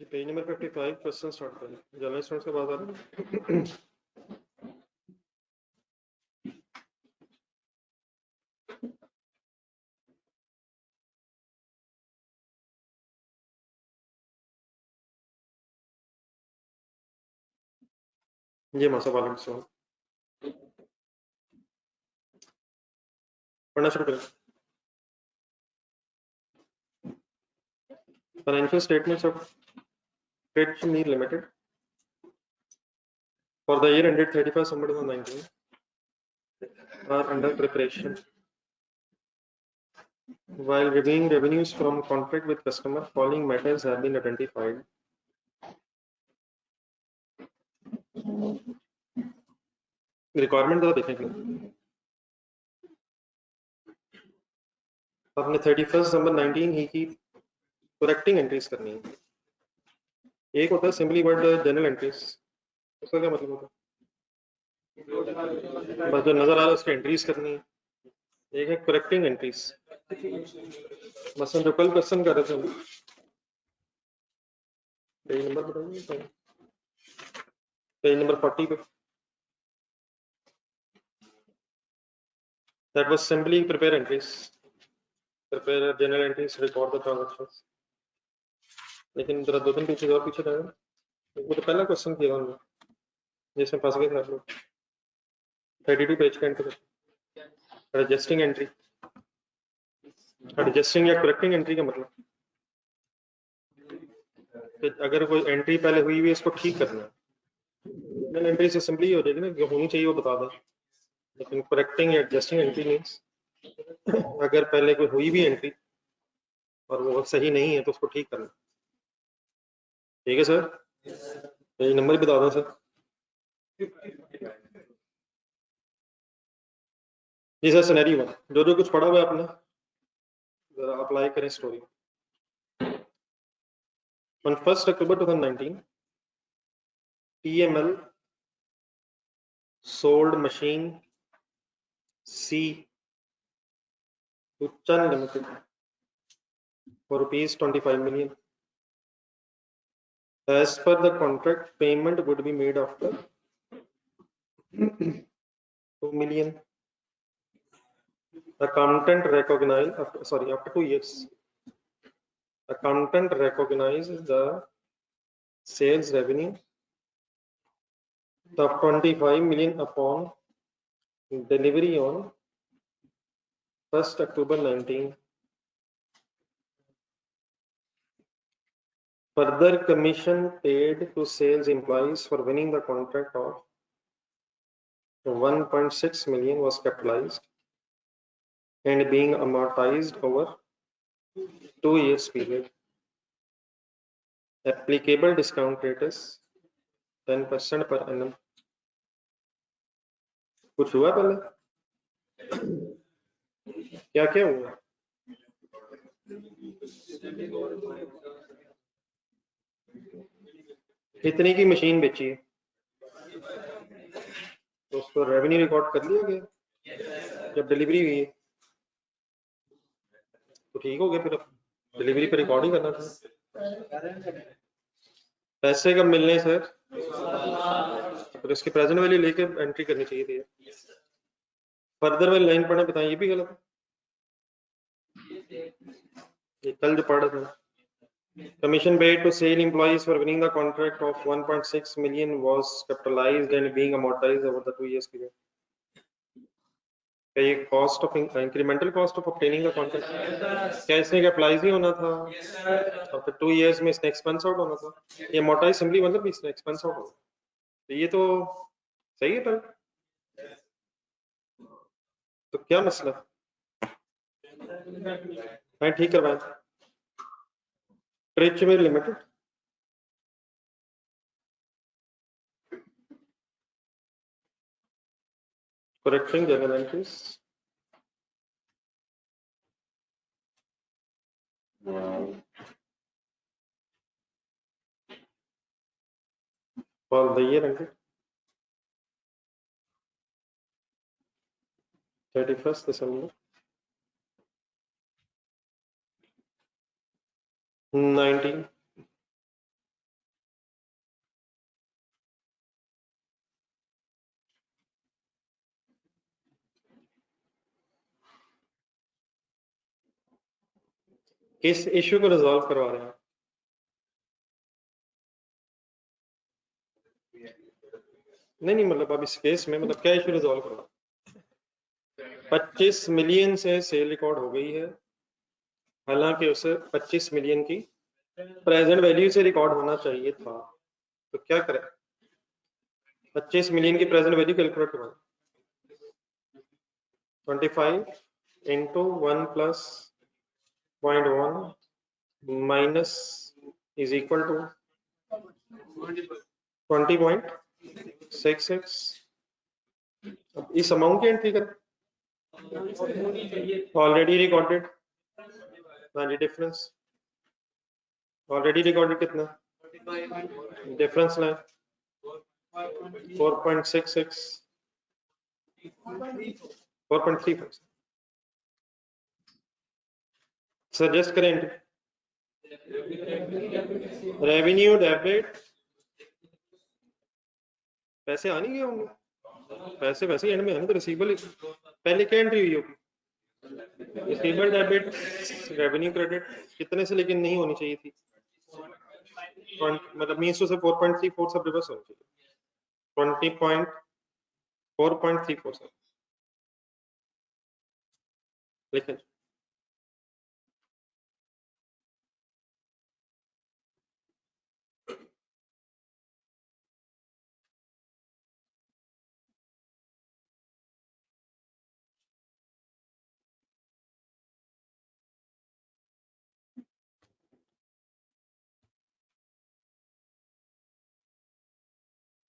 Page number 55 question start करें। General students के बाद आ रहा है। ये मासा वाले सवाल पढ़ना शुरू करें। Financial statements of trade meal limited for the year ended 31st December 2019 are under preparation. While reviewing revenues from contract with customer, following matters have been identified. Requirement जरा देखेंगे। आपने 31st December 19 ही की करेक्टिंग एंट्रीज करनी है। एक होता है simply word general entries, उसका क्या मतलब होता है? बस जो नजर आ रहा है उसकी एंट्रीज करनी है। एक है करेक्टिंग एंट्रीज, मसलन जो कल क्वेश्चन कर रहे थे पेज नंबर बताइए, पेज नंबर 40 पे। That was simply prepare entries, prepare general entries, record the transactions. लेकिन जरा दो तीन पीछे और पीछे रहेगा। वो तो पहला क्वेश्चन किया उन्होंने जिसमें फंस गए थे आप लोग। 32 पेज का एंट्री, एडजस्टिंग एंट्री, एडजस्टिंग या करेक्टिंग एंट्री का मतलब कि अगर कोई एंट्री पहले हुई हुई है इसको ठीक करना है। जनरल एंट्री से सिंपली हो जाएगी ना, जो होनी चाहिए वो बता दें। लेकिन करेक्टिंग या एडजस्टिंग एंट्री मीन्स अगर पहले कोई हुई भी एंट्री और वो सही नहीं है तो उसको ठीक करना। ठीक है सर, पेज नंबर बता दो सर। जी सर, सिनेरियो जो कुछ पढ़ा हुआ है आपने जरा अप्लाई करें story. On 1st October 2019, TML sold machine C to Chan Limited for rupees 25 million. As per the contract, payment would be made after 2 million. Accountant recognized after 2 years. Accountant recognizes the sales revenue of 25 million upon delivery on 1st October 19. Further commission paid to sales employees for winning the contract of 1.6 million was capitalized and being amortized over 2 years period. Applicable discount rate is 10% per annum. कुछ हुआ पहले? क्या क्या हुआ? कितने की machine बेची है तो उसको रेवेन्यू रिकॉर्ड कर लिया गया जब डिलीवरी हुई है तो ठीक हो गया, फिर डिलीवरी पे रिकॉर्ड ही करना था। पैसे कब मिलने सर? फिर इसकी प्रेजेंट वैल्यू लेके एंट्री करनी चाहिए थी। फर्दर वाली लाइन पढ़ना बताएं, ये भी गलत है। ये कल जो पढ़ रहे थे, commission paid to sale employees for winning the contract of 1.6 million was capitalized and being amortized over the 2 years period. क्या ये cost of incremental cost of obtaining the contract क्या इसने कैपिटलाइज नहीं होना था और फिर 2 इयर्स में इसने एक्सपेंस आउट होना था? ये amortize सिंपली मतलब इसने एक्सपेंस आउट होना, तो ये तो सही है। पर तो क्या मसला मैं ठीक करवाएं। Trade limited correcting journal entries for the year ended 31st December 19 किस इश्यू को रिजॉल्व करवा रहे हैं आप? नहीं मतलब अब इस केस में मतलब क्या इश्यू रिजॉल्व करवा? 25 मिलियन से सेल रिकॉर्ड हो गई है, हालांकि उसे 25 मिलियन की प्रेजेंट वैल्यू से रिकॉर्ड होना चाहिए था, तो क्या करें? 25 मिलियन की प्रेजेंट वैल्यू कैलकुलेट करो। 25 into 1 plus 0.1 minus is equal to 20.66। इस अमाउंट की एंट्री करें, ऑलरेडी रिकॉर्डेड। हाँ जी, डिफरेंस ऑलरेडी रिकॉर्डेड कितना डिफरेंस लाए 4.66 4.35 सजेस्ट करें रेवेन्यू डेबिट। पैसे आ नहीं गए होंगे, पैसे वैसे एंड में आने तो रिसीवेबल पहले क्या एंट्री हुई होगी, रिसीवेबल डेबिट रेवेन्यू क्रेडिट कितने से लेकिन नहीं होनी चाहिए थी, मतलब मींस टू से 4.34 सब रिवर्स होना चाहिए 4.37 लिखें।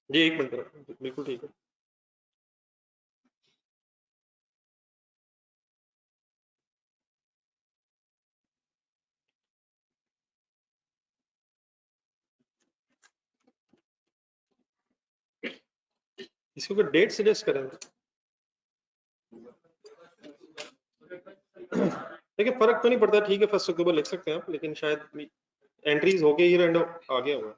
जी एक मिनट, बिल्कुल ठीक है। इसको डेट सजेस्ट करें, देखिए फर्क तो नहीं पड़ता, ठीक है 1 अक्टूबर लिख सकते हैं आप, लेकिन शायद एंट्रीज हो गई, ईयर एंड आ गया होगा,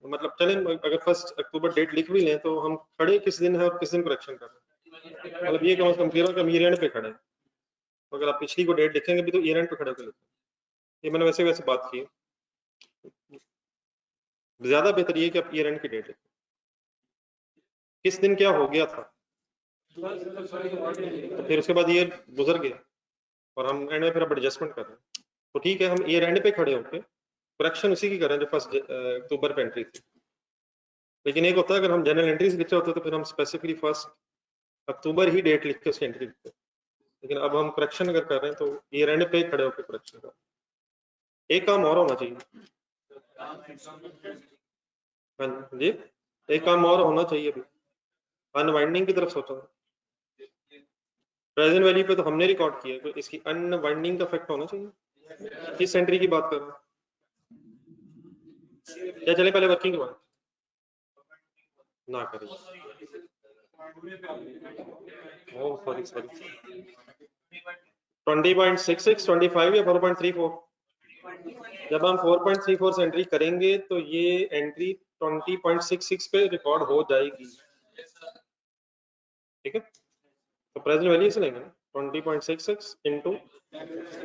मतलब चलें अगर 1 अक्टूबर डेट लिख भी लें तो हम खड़े किस दिन है और किस दिन करेक्शन कर रहे हैं, मतलब ये कम से कम ईयर एंड पे खड़े हैं, तो अगर आप पिछली को डेट लिखेंगे भी तो ईयर एंड पे खड़े होकर लिखें, ये मैंने वैसे वैसे बात की है, ज्यादा बेहतर ये कि आप ईयर एंड की डेट लिखें, किस दिन क्या हो गया था, तो फिर उसके बाद ईयर गुजर गया और हम एंड में फिर अब एडजस्टमेंट कर रहे हैं, तो ठीक है हम ईयर एंड पे खड़े होकर करेक्शन उसी की कर रहे हैं जो 1 अक्टूबर पे एंट्री थी, लेकिन एक होता है अगर हम जनरल एंट्रीज लिख रहे होते तो फिर हम स्पेसिफिकली 1 अक्टूबर ही डेट लिख के उसकी एंट्री लिखते, लेकिन अब हम करेक्शन अगर कर रहे हैं तो ईयर एंड पे खड़े होकर करेक्शन कर रहे हैं। एक काम और होना चाहिए, हाँ जी एक काम और होना चाहिए, अभी अनवाइंडिंग की तरफ सोचा था, प्रेजेंट वैल्यू पे तो हमने रिकॉर्ड किया है, तो इसकी अनवाइंडिंग का इफेक्ट होना चाहिए, किस एंट्री की बात कर रहे हैं, या चले पहले वर्किंग की बात ना करें, ओह सॉरी सॉरी 20.66 25 या 4.34, जब हम 4.34 से एंट्री करेंगे तो ये एंट्री 20.66 पे रिकॉर्ड हो जाएगी, ठीक है, तो प्रेजेंट वैल्यू से लेंगे 20.66 इंटू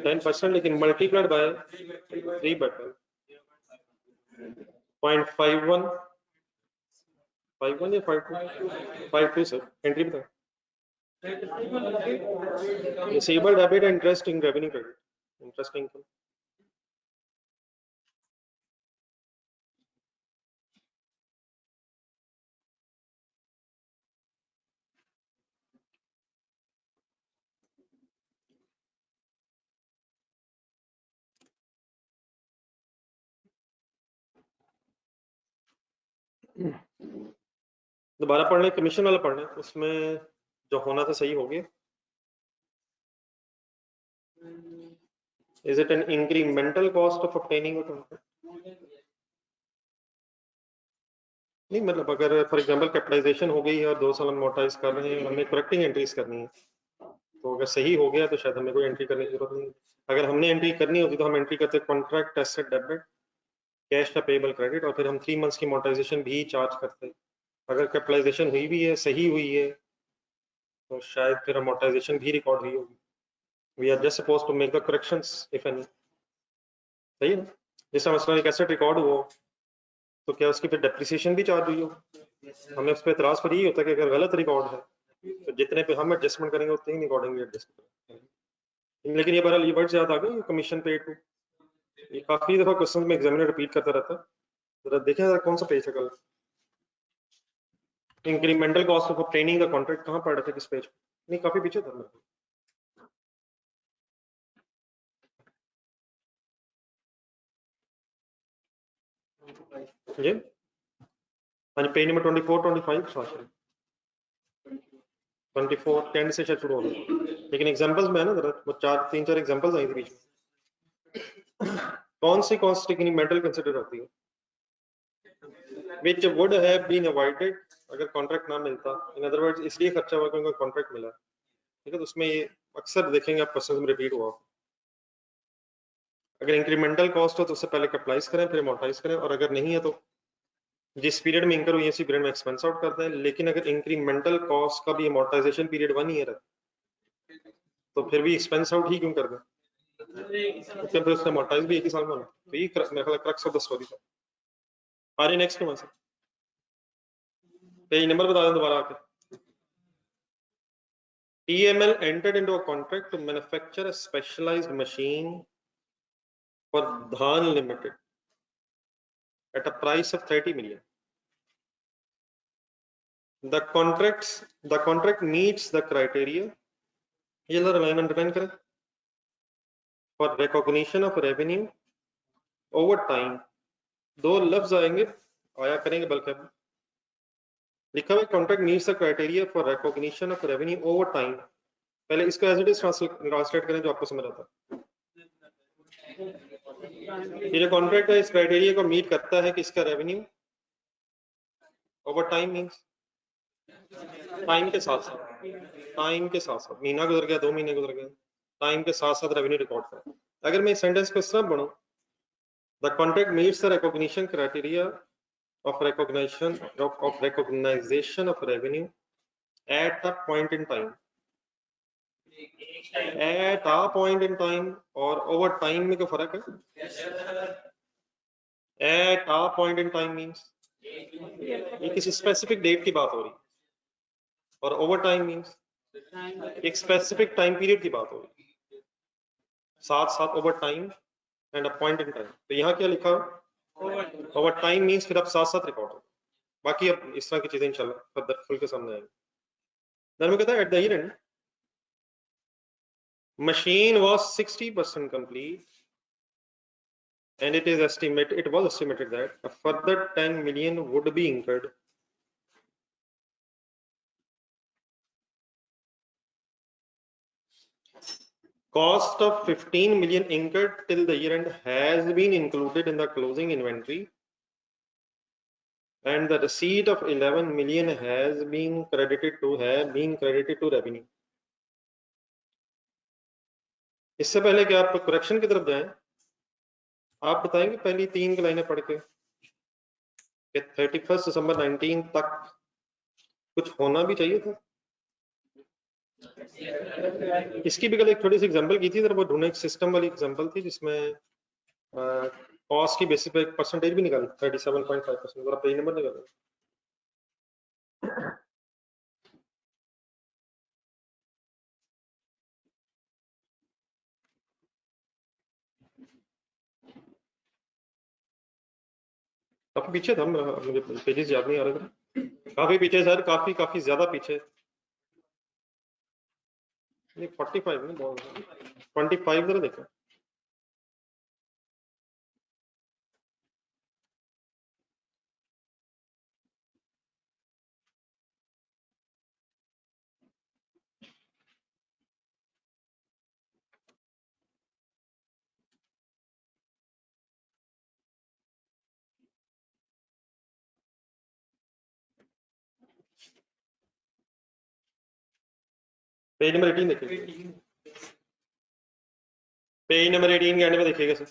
10%, लेकिन मल्टीप्लाइड बाय 3/51 51 या 52 सर एंट्री बता, receivable debit interest in revenue credit interest income, दोबारा पढ़ने कमीशन वाला पढ़ने, उसमें जो होना था सही हो गया, is it an incremental cost of obtaining a contract, नहीं मतलब अगर फॉर एग्जांपल कैपिटलाइजेशन हो गई है और 2 साल हम मोटाइज कर रहे हैं, हमें करेक्टिंग एंट्रीज करनी है, तो अगर सही हो गया तो शायद हमें कोई एंट्री करने की जरूरत नहीं, अगर हमने एंट्री करनी होती तो हम एंट्री करते कॉन्ट्रैक्ट एसेट डेबिट कैश का पेबल क्रेडिट, और फिर हम 3 मंथ्स की मोटाइजेशन भी चार्ज करते, अगर कैपिटलाइजेशन हुई भी है सही हुई है तो शायद फिर मोटाइजेशन भी रिकॉर्ड हुई होगी, we are just supposed to make the corrections if any, सही है ना। जैसे मसला एक एसेट रिकॉर्ड हुआ तो क्या उसकी फिर डेप्रिसिएशन भी चार्ज हुई हो? हमें उस पर एतराज पर यही होता है कि अगर गलत रिकॉर्ड है तो जितने पे हम एडजस्टमेंट करेंगे उतने ही अकॉर्डिंगली एडजस्ट करेंगे। लेकिन ये बहरहाल ये वर्ड याद आ गया, कमीशन पेड टू, ये काफी दफा क्वेश्चन में एग्जामिनर रिपीट करता रहता है। जरा देखें जरा कौन सा पेज है कल, इंक्रीमेंटल कॉस्ट ऑफ ट्रेनिंग का कॉन्ट्रैक्ट कहाँ पढ़ रहे थे, किस पेज? नहीं काफी पीछे था मेरे को। जी हाँ जी, पेज नंबर 24 25 सॉरी 24 10 से शायद शुरू हो गया, लेकिन एग्जांपल्स में है ना जरा वो तीन चार एग्जांपल्स आई थी बीच में। कौन सी कॉस्ट इंक्रीमेंटल कंसीडर होती है? which would have been avoided अगर कॉन्ट्रैक्ट ना मिलता, इन अदर वर्ड्स इसलिए खर्चा हुआ क्योंकि कॉन्ट्रैक्ट मिला, ठीक है। तो उसमें ये अक्सर देखेंगे आप क्वेश्चन में रिपीट हुआ, अगर इंक्रीमेंटल कॉस्ट हो तो उससे पहले कैपिटलाइज करें फिर अमोर्टाइज करें, और अगर नहीं है तो जिस पीरियड में इंकर हुई है उसी पीरियड में एक्सपेंस आउट करते हैं। लेकिन अगर इंक्रीमेंटल कॉस्ट का भी अमोर्टाइजेशन पीरियड 1 ईयर है तो फिर भी एक्सपेंस आउट ही क्यों कर दें, तो फिर उसने अमोर्टाइज भी एक ही साल में होना। तो ये मेरे ख्याल क्रक्स ऑफ द स्टोरी था। आ रही नेक्स्ट में से पेज नंबर बता दें दोबारा आके। TML entered into a contract to manufacture a specialized machine for Dhan Limited at a price of 30 million. The contract meets the criteria, ये जरा लाइन अंडरलाइन करें, for recognition of revenue over time। दो लफ्ज आएंगे, आया करेंगे बल्कि लिखा हुआ contract meets the criteria for recognition of revenue over time. पहले इसको एज इट इज ट्रांसलेट करें जो आपको समझ आता है। ये जो कॉन्ट्रैक्ट है इस क्राइटेरिया को मीट करता है कि इसका revenue over time means time के साथ साथ, टाइम के साथ साथ, महीना गुजर गया 2 महीने गुजर गए, टाइम के साथ साथ रेवेन्यू रिकॉर्ड करें। अगर मैं इस सेंटेंस को इस तरह पढ़ूं, the contract meets the recognition criteria of recognition of revenue at a point in time, at a point in time और over time में क्या फर्क है? At a point in time means ये किसी स्पेसिफिक डेट की बात हो रही, और ओवर टाइम मींस एक स्पेसिफिक टाइम पीरियड की बात हो रही, साथ साथ over time and a point in time. तो यहाँ क्या लिखा ओवर टाइम मींस फिर अब साथ साथ रिकॉर्ड हो, बाकी अब इस तरह की चीजें इंशाल्लाह फर्दर खुल के सामने आएंगी। then we कहता है at the end machine was 60% complete and it was estimated that a further 10 million would be incurred. Cost of 15 million incurred till the year end has been included in the closing inventory and the receipt of 11 million has been credited to revenue. इससे पहले कि आप correction की तरफ जाएं, आप बताएंगे पहली 3 लाइनें पढ़ के कि 31 दिसंबर 19 तक कुछ होना भी चाहिए था। इसकी भी कल एक थोड़ी सी एग्जांपल की थी, वो ढूंढने एक सिस्टम वाली एग्जांपल थी जिसमें कॉस्ट की बेसिस पे एक परसेंटेज भी निकाली 37.5%। जरा पेज नंबर निकालो। काफी पीछे था, मुझे पेजेस याद नहीं आ रहे थे, काफी पीछे सर, काफी ज्यादा पीछे। नहीं 45 नहीं, 25 जरा देखो। पेज नंबर 18 देखिए, पेज नंबर 18 के एंड में देखिएगा सर,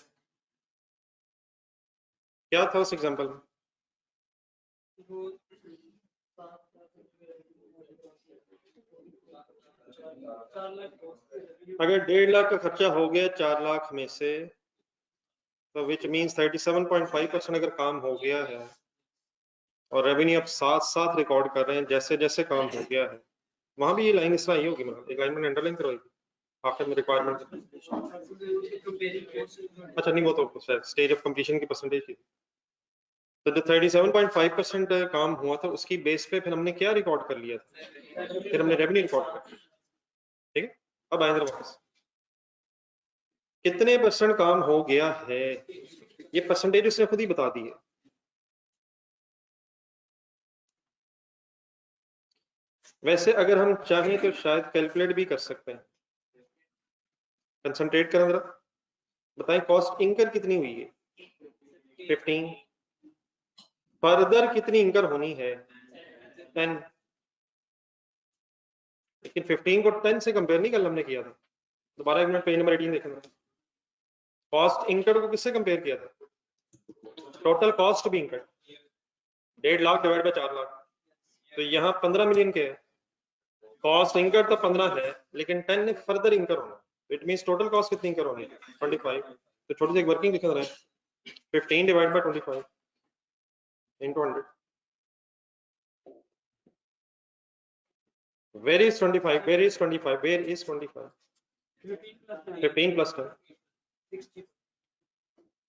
क्या था उस एग्जांपल में। अगर 1.5 लाख का खर्चा हो गया 4 लाख में से तो विच मींस 37.5% अगर काम हो गया है और रेवेन्यू आप साथ साथ रिकॉर्ड कर रहे हैं जैसे जैसे काम हो गया है, वहां भी ये लाइन इस तरह ही होगी, मतलब एक लाइन में अंडरलाइन करवाएगी आखिर में रिक्वायरमेंट। अच्छा नहीं, वो तो स्टेज ऑफ कंप्लीशन की परसेंटेज की। तो जो 37.5% काम हुआ था उसकी बेस पे फिर हमने क्या रिकॉर्ड कर लिया था, फिर हमने रेवेन्यू रिकॉर्ड कर लिया। ठीक है, अब आए वापस कितने परसेंट काम हो गया है, ये परसेंटेज उसने खुद ही बता दी है। वैसे अगर हम चाहें तो शायद कैलकुलेट भी कर सकते हैं। कंसंट्रेट करें जरा, बताएं कॉस्ट इंकर कितनी हुई है 15, फर्दर कितनी इंकर होनी है 10, लेकिन 15 को 10 से कंपेयर नहीं कल हमने किया था। दोबारा एक मिनट पेज नंबर 18 देखना, कॉस्ट इंकर को किससे कंपेयर किया था, टोटल कॉस्ट भी इंकर 1.5 लाख डिवाइड बाय 4 लाख, तो यहाँ 15 मिलियन के है, कॉस्ट इंकर तो 15 है लेकिन 10 ने फर्दर इंकर होना, इट मींस टोटल कॉस्ट कितनी इंकर होनी 25, तो छोटी सी एक वर्किंग लिख रहे हैं 15 divide by 25 into 100, where is 25, where is 25, where is 25, 15 plus 10।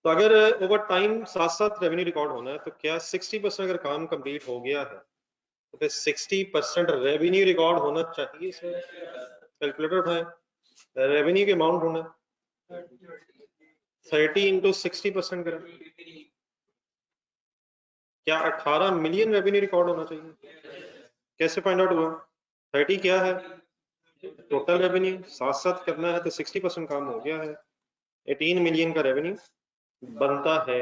तो अगर ओवर टाइम साथ साथ रेवेन्यू रिकॉर्ड होना है तो क्या 60% अगर काम कंप्लीट हो गया है तो फिर 60% रेवेन्यू रिकॉर्ड होना चाहिए। इसमें कैलकुलेटर उठाएं, रेवेन्यू के अमाउंट होना 30 इंटू 60% करें, क्या 18 मिलियन रेवेन्यू रिकॉर्ड होना चाहिए। कैसे फाइंड आउट हुआ, 30 क्या है टोटल रेवेन्यू, साथ साथ करना है तो 60% काम हो गया है, 18 मिलियन का रेवेन्यू बनता है।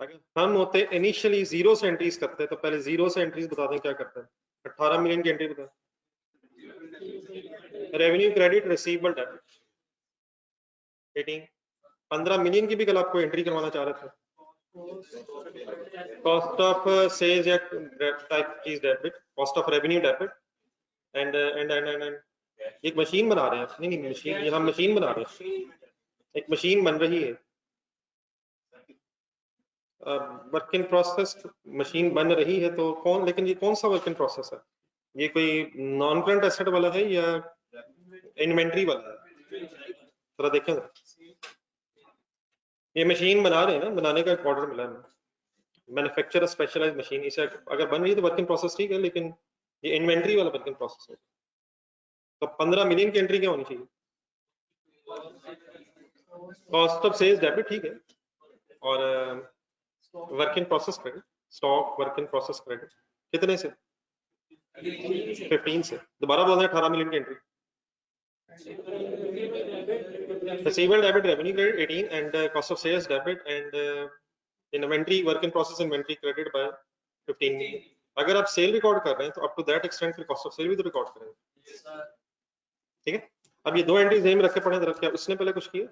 अगर हम होते इनिशियली जीरो से एंट्रीज करते तो पहले जीरो से एंट्रीज बता दें क्या करते हैं, 18 मिलियन की एंट्री बता, revenue credit receivable debit 18, 15 million की भी कल आपको एंट्री करवाना चाह रहे थे, कॉस्ट ऑफ सेल्स या टाइप चीज debit, cost of revenue debit and and and and एक मशीन बना रहे हैं, नहीं मशीन, यहाँ मशीन बना रहे हैं, एक मशीन बन रही है, वर्क इन प्रोसेस मशीन बन रही है, तो कौन, लेकिन ये कौन सा वर्क इन प्रोसेस है, ये कोई नॉन करंट एसेट वाला है या इन्वेंट्री वाला है, जरा देखें। ये मशीन बना रहे हैं ना, बनाने का एक ऑर्डर मिला है, मैन्युफैक्चर स्पेशलाइज्ड मशीन, इसे अगर बन रही है तो वर्क इन प्रोसेस ठीक है, लेकिन ये इन्वेंट्री वाला वर्क इन प्रोसेस है, तो 15 मिलियन की एंट्री क्या होनी चाहिए, कॉस्ट ऑफ सेल्स डेबिट ठीक है, और work in process credit, stock work in process credit कितने से 15 से, दोबारा बोल रहे हैं 18 मिलियन की entry, receivable debit revenue credit 18 and cost of sales debit and inventory work in process inventory credit by 15 million। अगर आप सेल रिकॉर्ड कर रहे हैं तो अप टू दैट एक्सटेंट फिर कॉस्ट ऑफ सेल भी तो रिकॉर्ड करेंगे। ठीक है, अब ये दो एंट्रीज में रखे पड़े तरफ, क्या उसने पहले कुछ किया,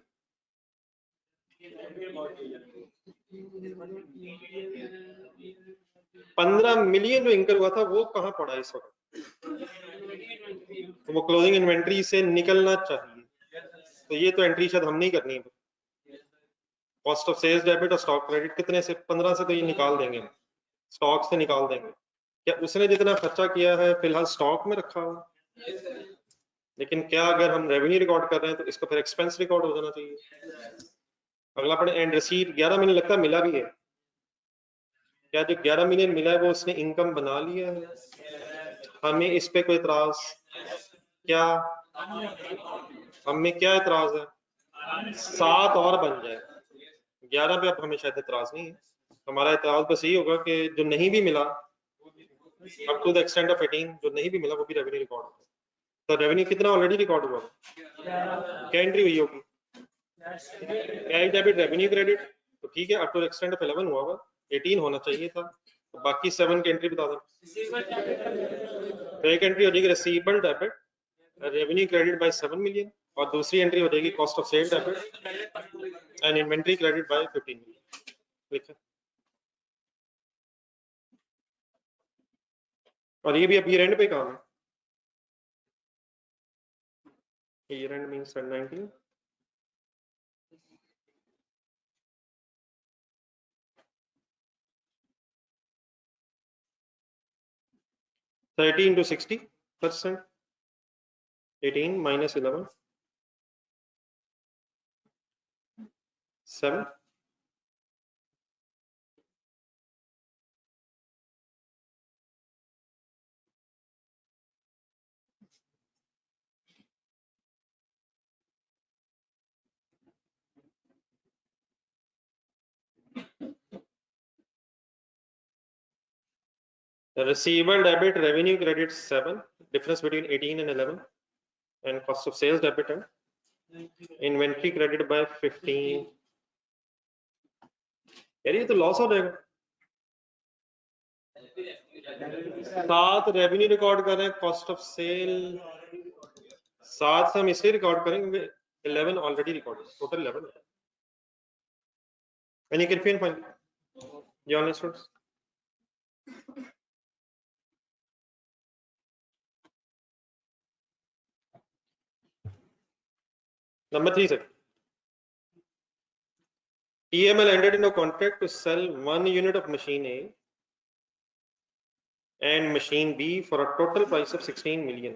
$15 मिलियन जो इंकर हुआ था वो कहां पड़ा इस वक्त, तो वो क्लोजिंग इन्वेंट्री से निकलना चाहिए, तो ये तो एंट्री शायद हम नहीं करनी है। कॉस्ट ऑफ सेल्स डेबिट और स्टॉक क्रेडिट कितने से, 15 से तो ये निकाल देंगे, स्टॉक से निकाल देंगे, क्या उसने जितना खर्चा किया है फिलहाल स्टॉक में रखा हुआ, लेकिन क्या अगर हम रेवेन्यू रिकॉर्ड कर रहे हैं तो इसको फिर एक्सपेंस रिकॉर्ड हो जाना चाहिए। अगला पढ़े, एंड रिसीट 11 मिलियन लगता है मिला भी है, क्या जो 11 मिलियन मिला है वो उसने इनकम बना लिया है, हमें इस पे कोई इतराज, क्या हमें क्या इतराज है, 7 और बन जाए, 11 पे अब हमें शायद इतराज नहीं है, हमारा इतराज बस यही होगा कि जो नहीं भी मिला up to the extent of 18 जो नहीं भी मिला वो भी रेवेन्यू रिकॉर्ड होगा, तो रेवेन्यू कितना ऑलरेडी रिकॉर्ड हुआ, क्या एंट्री हुई होगी, कैश डेबिट रेवेन्यू क्रेडिट, तो ठीक है up to the extent of 11 हुआ होगा, 18 होना चाहिए था, तो बाकी 7 की एंट्री बता दें, तो एक एंट्री हो जाएगी receivable debit revenue credit by 7 million और दूसरी एंट्री हो जाएगी cost of sale debit and inventory credit by 15 million. ठीक है, और ये भी अब ईयर एंड पे काम है, year and means 19 30 into 60%, 18 minus 11, 7. The receivable debit, revenue credit 7, difference between 18 and 11, and cost of sales debit and inventory credit by 15. यार ये तो लॉस हो जाएगा। 7 रेवेन्यू रिकॉर्ड कर रहे हैं, कॉस्ट ऑफ सेल 7 हम इसलिए रिकॉर्ड करेंगे क्योंकि 11 ऑलरेडी रिकॉर्ड है, टोटल 11 है। Any confusion find? Yeah, online students. Number 3 sir. TML entered into a contract to sell 1 unit of machine A and machine B for a total price of 16 million.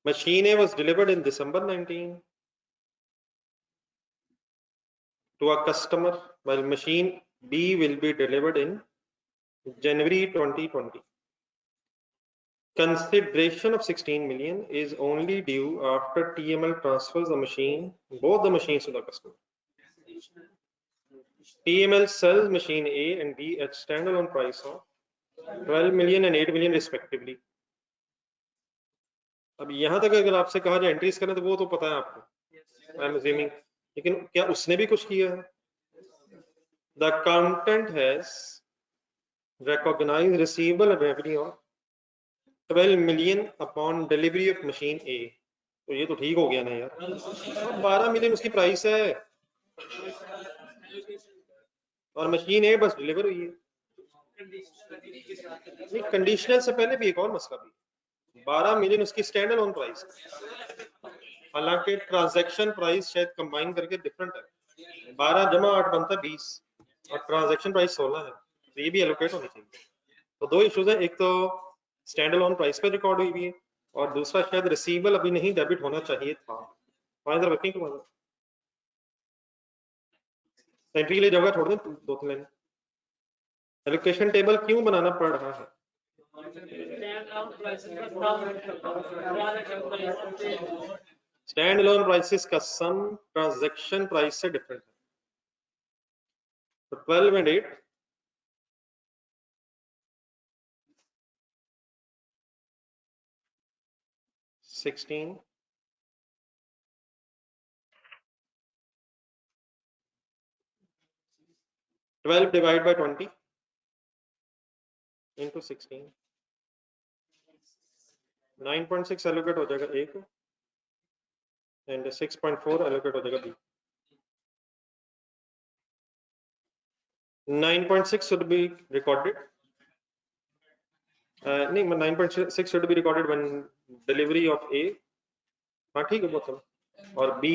Machine A was delivered in December 19 to a customer, while machine B will be delivered in January 2020. Consideration of 16 million is only due after TML transfers the machine, both the machines to the customer. TML sells machine A and B at standalone price of 12 million and 8 million respectively. अब यहां तक अगर आपसे कहा जाए entries करना तो वो तो पता है आपको, आई एम अज्यूमिंग, लेकिन क्या उसने भी कुछ किया है? The accountant has recognized receivable revenue of 12 million upon delivery of machine A. तो ये तो ठीक हो गया ना यार, 12 मिलियन उसकी प्राइस है और मशीन ए बस डिलीवर हुई है। नहीं, कंडीशनल से पहले भी एक और मसला भी, 12 मिलियन उसकी स्टैंड अलोन प्राइस, हालांकि ट्रांजैक्शन प्राइस शायद कंबाइन करके डिफरेंट है, 12 जमा 8 बनता है 20 और ट्रांजैक्शन प्राइस 16 है, तो ये भी एलोकेट होनी चाहिए। तो दो इश्यूज हैं, एक तो स्टैंड अलोन प्राइस पे रिकॉर्ड हुई भी है और दूसरा शायद रिसीवेबल अभी नहीं डेबिट होना चाहिए था। वर्किंग टुगेदर एंट्री ले जाओगा, छोड़ दें 2-3 लाइन। एलोकेशन टेबल क्यों बनाना पड़ रहा है? स्टैंड अलोन प्राइसेस का सम ट्रांजैक्शन प्राइस से डिफरेंट है, तो 12 and 8 16 12 divide by 20 into 16 9.6 allocate हो जाएगा एक एंड 6.4 एलोकेट हो जाएगा बी। 9.6 should be recorded, नहीं 9.6 should be recorded when delivery of A, हाँ ठीक है बहुत सब, और B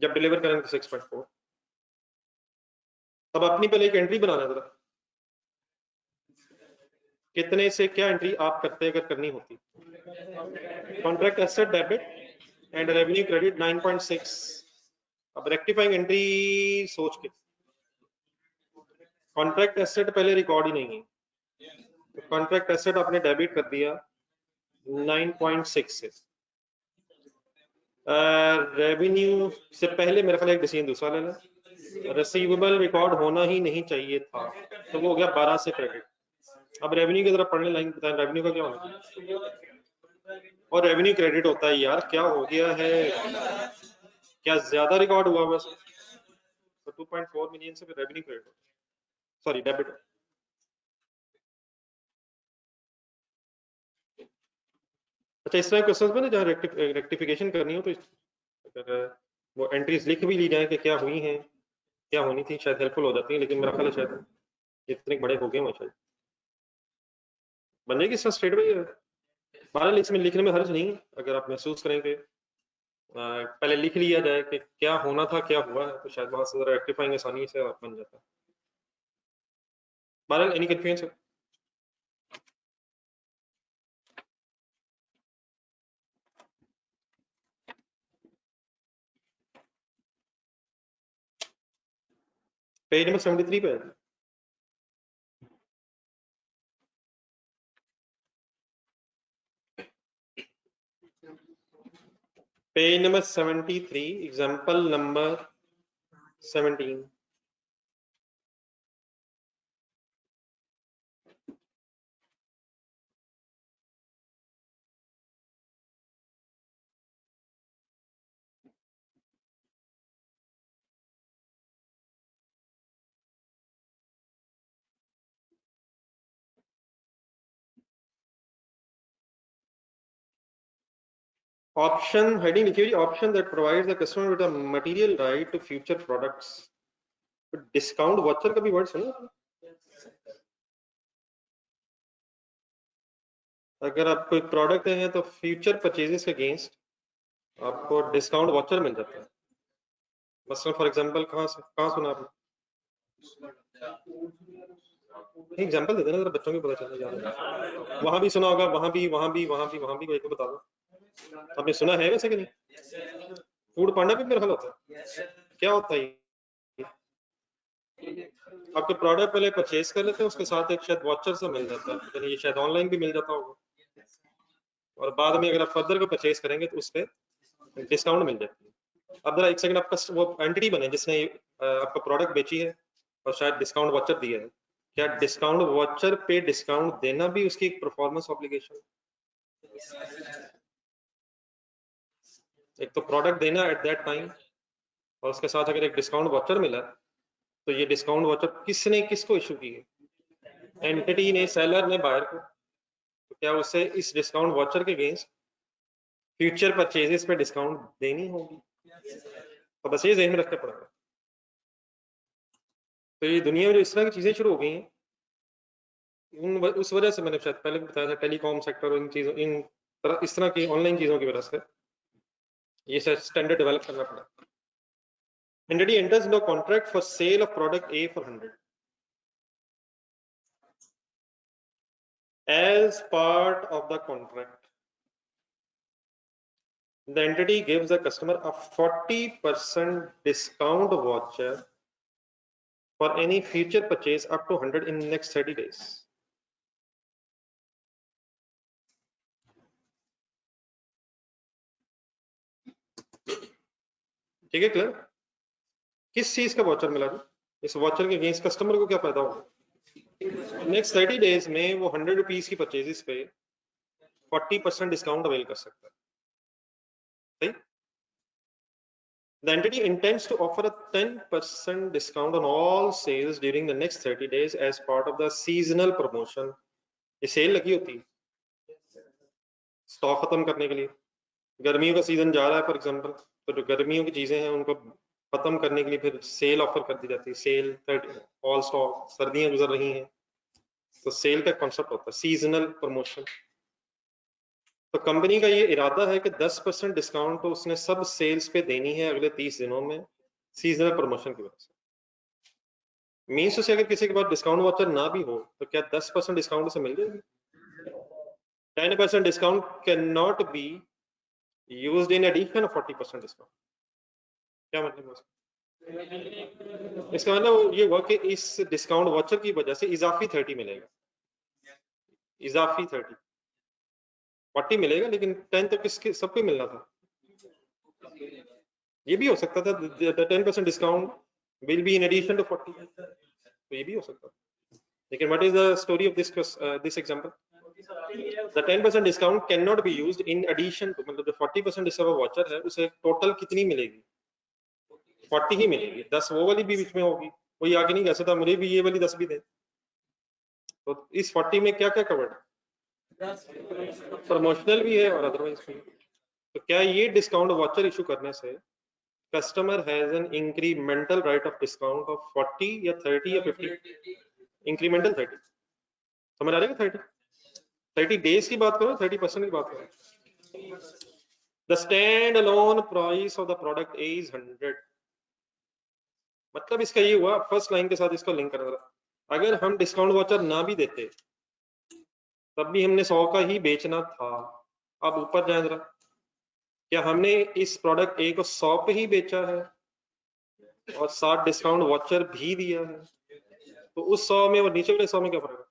जब डिलीवर करेंगे तो 6.4। अब अपनी पहले एक एंट्री बनाना जरा, कितने से क्या एंट्री आप करते अगर करनी होती? Contract asset debit and revenue credit 9.6। अब रेक्टिफाइंग एंट्री सोच के, कॉन्ट्रैक्ट एसेट पहले रिकॉर्ड ही नहीं है, तो कॉन्ट्रैक्ट एसेट आपने डेबिट कर दिया 9.6 से। रेवेन्यू से पहले मेरे ख्याल एक डिसीजन दूसरा लेना, रिसीवेबल रिकॉर्ड होना ही नहीं चाहिए था, तो वो हो गया 12 से क्रेडिट। अब रेवेन्यू की तरफ पढ़ने लाइन बताएं, रेवेन्यू का क्या होना, और रेवेन्यू क्रेडिट होता है यार, क्या हो गया है, क्या ज्यादा रिकॉर्ड हुआ बस, तो 2.4 मिलियन से रेवेन्यू क्रेडिट, सॉरी डेबिट। अच्छा, इस तरह क्वेश्चंस में ना जहाँ रेक्टिफिकेशन करनी हो तो अगर वो एंट्रीज लिख भी ली जाए कि क्या हुई हैं, क्या होनी थी, शायद हेल्पफुल हो जाती है, लेकिन मेरा ख्याल है शायद इतने बड़े हो गए हैं शायद बन जाएगी इसका स्ट्रेट में। 12 इसमें लिखने में हर्ज नहीं है, अगर आप महसूस करेंगे पहले लिख लिया जाए कि क्या होना था क्या हुआ है, तो शायद वहां से रेक्टिफाइंग आसानी से बन जाता है। बहरहाल एनी कंफ्यूजन? पेज नंबर 73 पे है। Page number 73, example number 17। Option heading लिखिए जी, option that provides the customer with a material right to future products. Discount voucher का भी वर्ड सुना आपने? अगर आप कोई प्रोडक्ट है तो फ्यूचर परचेजेस के अगेंस्ट आपको डिस्काउंट वाउचर मिल जाता है। मसलन फॉर एग्जांपल कहाँ सुना आपने? एग्जांपल दे देना जरा, बच्चों को पता चल जाए। वहां भी सुना होगा, वहां भी कोई को बता दो। आपने सुना है वैसे कि नहीं? फूड पांडा भी मेरा ख्याल होता है। क्या होता है? आपके प्रोडक्ट पहले परचेज कर लेते हैं, उसके साथ एक शायद वाउचर सा मिल जाता है, यानी ये शायद ऑनलाइन भी मिल जाता होगा, और बाद में अगर आप फर्दर को परचेज करेंगे तो उस पर डिस्काउंट मिल जाती है। अब जरा एक सेकंड, आपका वो एंटिटी बने जिसने आपका प्रोडक्ट बेची है और शायद डिस्काउंट वाउचर दिया है, क्या डिस्काउंट वाउचर पे डिस्काउंट देना भी उसकी एक परफॉर्मेंस ऑब्लिगेशन है? एक तो प्रोडक्ट देना एट दैट टाइम, और उसके साथ अगर एक डिस्काउंट वाउचर मिला तो ये डिस्काउंट वाउचर किसको इशू की है? एंटिटी ने, सेलर ने बायर को। तो क्या उसे इस डिस्काउंट वाउचर के अगेंस्ट फ्यूचर परचेजेस पे डिस्काउंट देनी होगी? तो बस ये ज़हन में रखना पड़ेगा। तो ये दुनिया में जो इस तरह की चीजें शुरू हो गई हैं, उस वजह से मैंने शायद पहले भी बताया था, टेलीकॉम सेक्टर, इन चीजों, इस तरह की ऑनलाइन चीजों की वजह से ये स्टैंडर्ड डेवलप करना पड़ा। Entity enters into a contract for sale of product A for 100. As part of the contract, the entity gives the customer a 40% discount voucher for any future purchase up to 100 in next 30 days. ठीक है, clear? किस चीज का voucher मिला? इस voucher के against customer को क्या फायदा होगा? नेक्स्ट 30 डेज में वो 100 रुपीज की परचेजेस पे 40% डिस्काउंट अवेल कर सकता है। सही? The entity intends to offer a 10% discount on all sales during the next 30 days as part of the seasonal promotion. ये सेल लगी होती है स्टॉक खत्म करने के लिए। गर्मियों का सीजन जा रहा है फॉर एग्जांपल, तो जो गर्मियों की चीजें हैं उनको खत्म करने के लिए फिर सेल ऑफर कर दी जाती है। सेल ऑल स्टॉक, सर्दियां गुजर रही हैं तो सेल का कॉन्सेप्ट होता है सीजनल प्रमोशन। तो कंपनी का ये इरादा है कि 10% डिस्काउंट तो उसने सब सेल्स पे देनी है अगले 30 दिनों में, सीजनल प्रमोशन की वजह से। मीन्स उसे अगर किसी के पास डिस्काउंट वाउचर ना भी हो तो क्या 10% डिस्काउंट उसे मिल जाएगी? 10% discount can not be used in addition of 40% discount. क्या मतलब है इसका? मतलब ये हुआ कि इस डिस्काउंट वाउचर की वजह से इजाफी 30 मिलेगा, इजाफी 30 40 मिलेगा, लेकिन 10 तो किसके सबको मिलना था। ये भी हो सकता था 10% discount will be in addition to 40, तो ये भी हो सकता था। लेकिन what is the story of this example? The 10% discount can not be used in addition to, मतलब जो 40% डिस्काउंट वाउचर है उसे टोटल कितनी मिलेगी? 40 ही मिलेगी, 10 वो वाली भी बीच में होगी, कोई आगे नहीं कह सकता मुझे भी ये वाली 10 भी दे। तो इस 40 में क्या क्या कवर्ड है? प्रमोशनल भी है और अदरवाइज भी। तो क्या ये डिस्काउंट वाउचर इशू करने से customer has an incremental right of discount of 40 या 30 या 50? इंक्रीमेंटल 30, समझ आ रहा है? 30 डेज की बात करो, 30% की बात करो। The stand alone price of the product is 100। मतलब इसका ये हुआ, फर्स्ट लाइन के साथ इसको लिंक करना। अगर हम डिस्काउंट वाउचर ना भी देते तब भी हमने 100 का ही बेचना था। अब ऊपर जाए जरा, क्या हमने इस प्रोडक्ट ए को 100 पे ही बेचा है और 60 डिस्काउंट वाउचर भी दिया है? तो उस 100 में और नीचे वाले 100 में क्या फर्क है?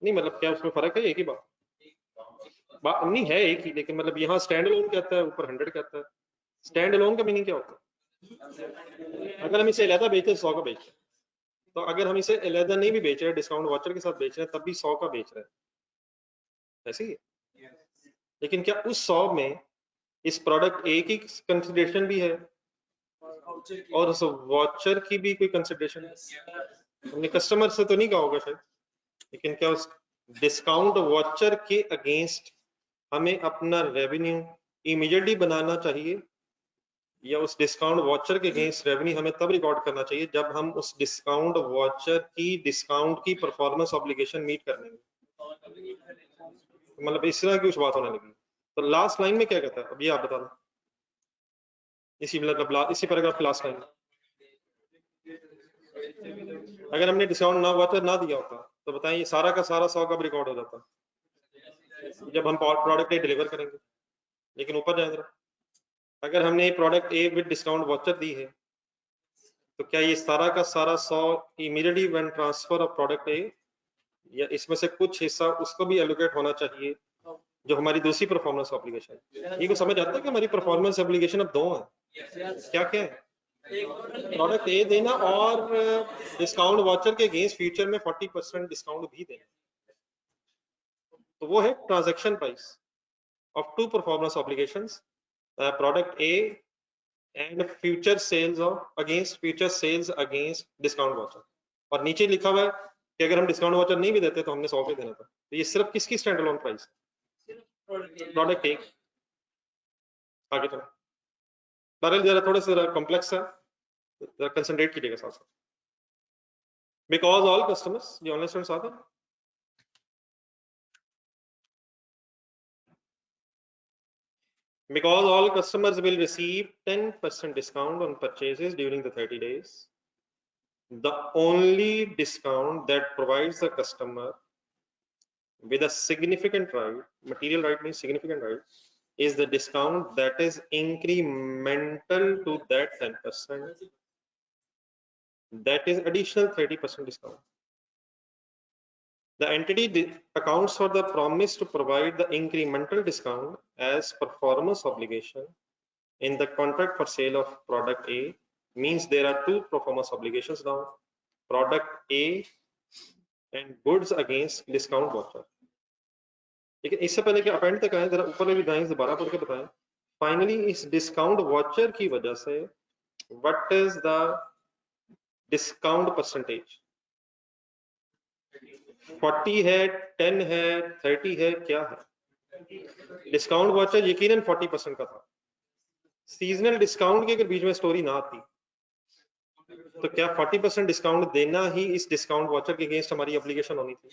नहीं मतलब क्या उसमें फर्क है? एक ही बात नहीं है, एक ही, लेकिन मतलब यहाँ स्टैंड अलोन कहता है, ऊपर 100 कहता है। स्टैंड अलोन का मीनिंग क्या होता है? अगर हम इसे अलहदा बेचे 100 का बेच रहे हैं, तो अगर हम इसे अलहदा नहीं भी बेच रहे, डिस्काउंट वाउचर के साथ बेच रहे हैं, तब भी 100 का बेच रहे हैं, ऐसे ही है। लेकिन क्या उस 100 में इस प्रोडक्ट ए की कंसिडरेशन भी है और उस वाउचर की भी कोई कंसिडरेशन है? हमने कस्टमर से तो नहीं कहा होगा शायद, लेकिन क्या उस डिस्काउंट वाउचर के अगेंस्ट हमें अपना रेवेन्यू इमीडिएटली बनाना चाहिए, या उस डिस्काउंट वाउचर के अगेंस्ट रेवेन्यू हमें तब रिकॉर्ड करना चाहिए जब हम उस डिस्काउंट वाउचर की डिस्काउंट की परफॉर्मेंस ऑब्लिगेशन मीट कर लेंगे? मतलब इस तरह की कुछ बात होने लगी। तो लास्ट लाइन में क्या कहता है, अब ये आप बता दो, इसी मतलब इसी पैराग्राफ की लास्ट लाइन, अगर हमने डिस्काउंट ना वाउचर ना दिया होता तो बताइए सारा का सारा 100 कब रिकॉर्ड हो जाता? जब हम प्रोडक्ट ए डिलीवर करेंगे। लेकिन ऊपर जाए जरा, अगर हमने product a with discount voucher दी है, तो क्या ये सारा का सारा 100 immediately when transfer of product a, या इसमें से कुछ हिस्सा उसको भी एलोकेट होना चाहिए जो हमारी दूसरी परफॉर्मेंस ऑब्लिगेशन है? ये को समझ आता है कि हमारी परफॉर्मेंस ऑब्लिगेशन अब दो है, क्या क्या है? प्रोडक्ट ए देना और डिस्काउंट वाउचर के अगेंस्ट फ्यूचर में 40% डिस्काउंट भी देना। तो वो है transaction price of two performance obligations, product A and future sales of against future sales against discount voucher. और नीचे लिखा हुआ है कि अगर हम डिस्काउंट वाउचर नहीं भी देते तो हमने 100 पे देना था। तो ये सिर्फ किसकी स्टैंड अलोन प्राइस है? प्रोडक्ट ए। आगे चलो, बहरहाल जरा थोड़ा सा कॉम्प्लेक्स है, जरा कंसंट्रेट कीजिएगा साथ साथ। बिकॉज ऑल कस्टमर्स, ये ऑनलाइन स्टूडेंट्स आते हैं, because all customers will receive 10% discount on purchases during the 30 days, the only discount that provides the customer with a significant right, material right means significant right, is the discount that is incremental to that 10%, that is additional 30% discount. The entity accounts for the promise to provide the incremental discount as performance obligation in the contract for sale of product A. Means there are two performance obligations now, product A and goods against discount voucher. लेकिन इससे पहले कि append तक आए, जरा ऊपर वाली line दोबारा पढ़ के बताएं। फाइनली इस डिस्काउंट वाउचर की वजह से what is the discount percentage? 40 है, 10 है, 30 है, क्या है? डिस्काउंट वाउचर यकीनन 40% का था। सीजनल डिस्काउंट की अगर बीच में स्टोरी ना आती तो क्या 40% डिस्काउंट देना ही इस डिस्काउंट वाउचर के अगेंस्ट हमारी एप्लीकेशन होनी थी?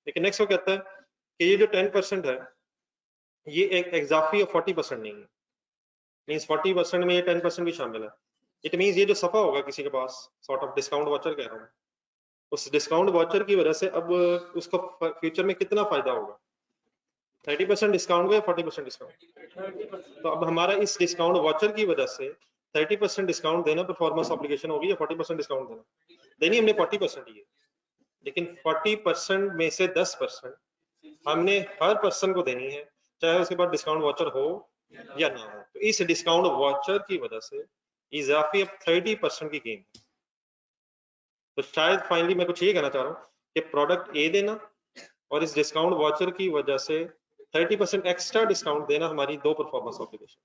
लेकिन नेक्स्ट वो कहता है कि ये जो 10% है ये एक इजाफी और 40% नहीं है, मींस 40% में ये 10% भी शामिल है। इट मींस ये जो सफा होगा किसी के पास, सॉर्ट ऑफ डिस्काउंट वाउचर कह रहा हूँ, उस डिस्काउंट वाउचर की वजह से अब उसको फ्यूचर में कितना फायदा होगा? 30% डिस्काउंट या 40% डिस्काउंट? तो अब हमारा इस डिस्काउंट वाउचर की वजह से 30% डिस्काउंट देना परफॉर्मेंस ऑब्लिगेशन होगी या 40% डिस्काउंट देना? देनी हमने 40% ही है, लेकिन 40% में से 10% हमने हर पर्सन को देनी है, चाहे उसके पास डिस्काउंट वाउचर हो या ना हो। तो इस डिस्काउंट वाउचर की वजह से इजाफी अब 30% की गेन है। तो शायद फाइनली मैं कुछ ये कहना चाह रहा हूँ कि प्रोडक्ट ए देना और इस डिस्काउंट वाउचर की वजह से 30% एक्स्ट्रा डिस्काउंट देना हमारी दो परफॉर्मेंस ऑब्लिगेशन।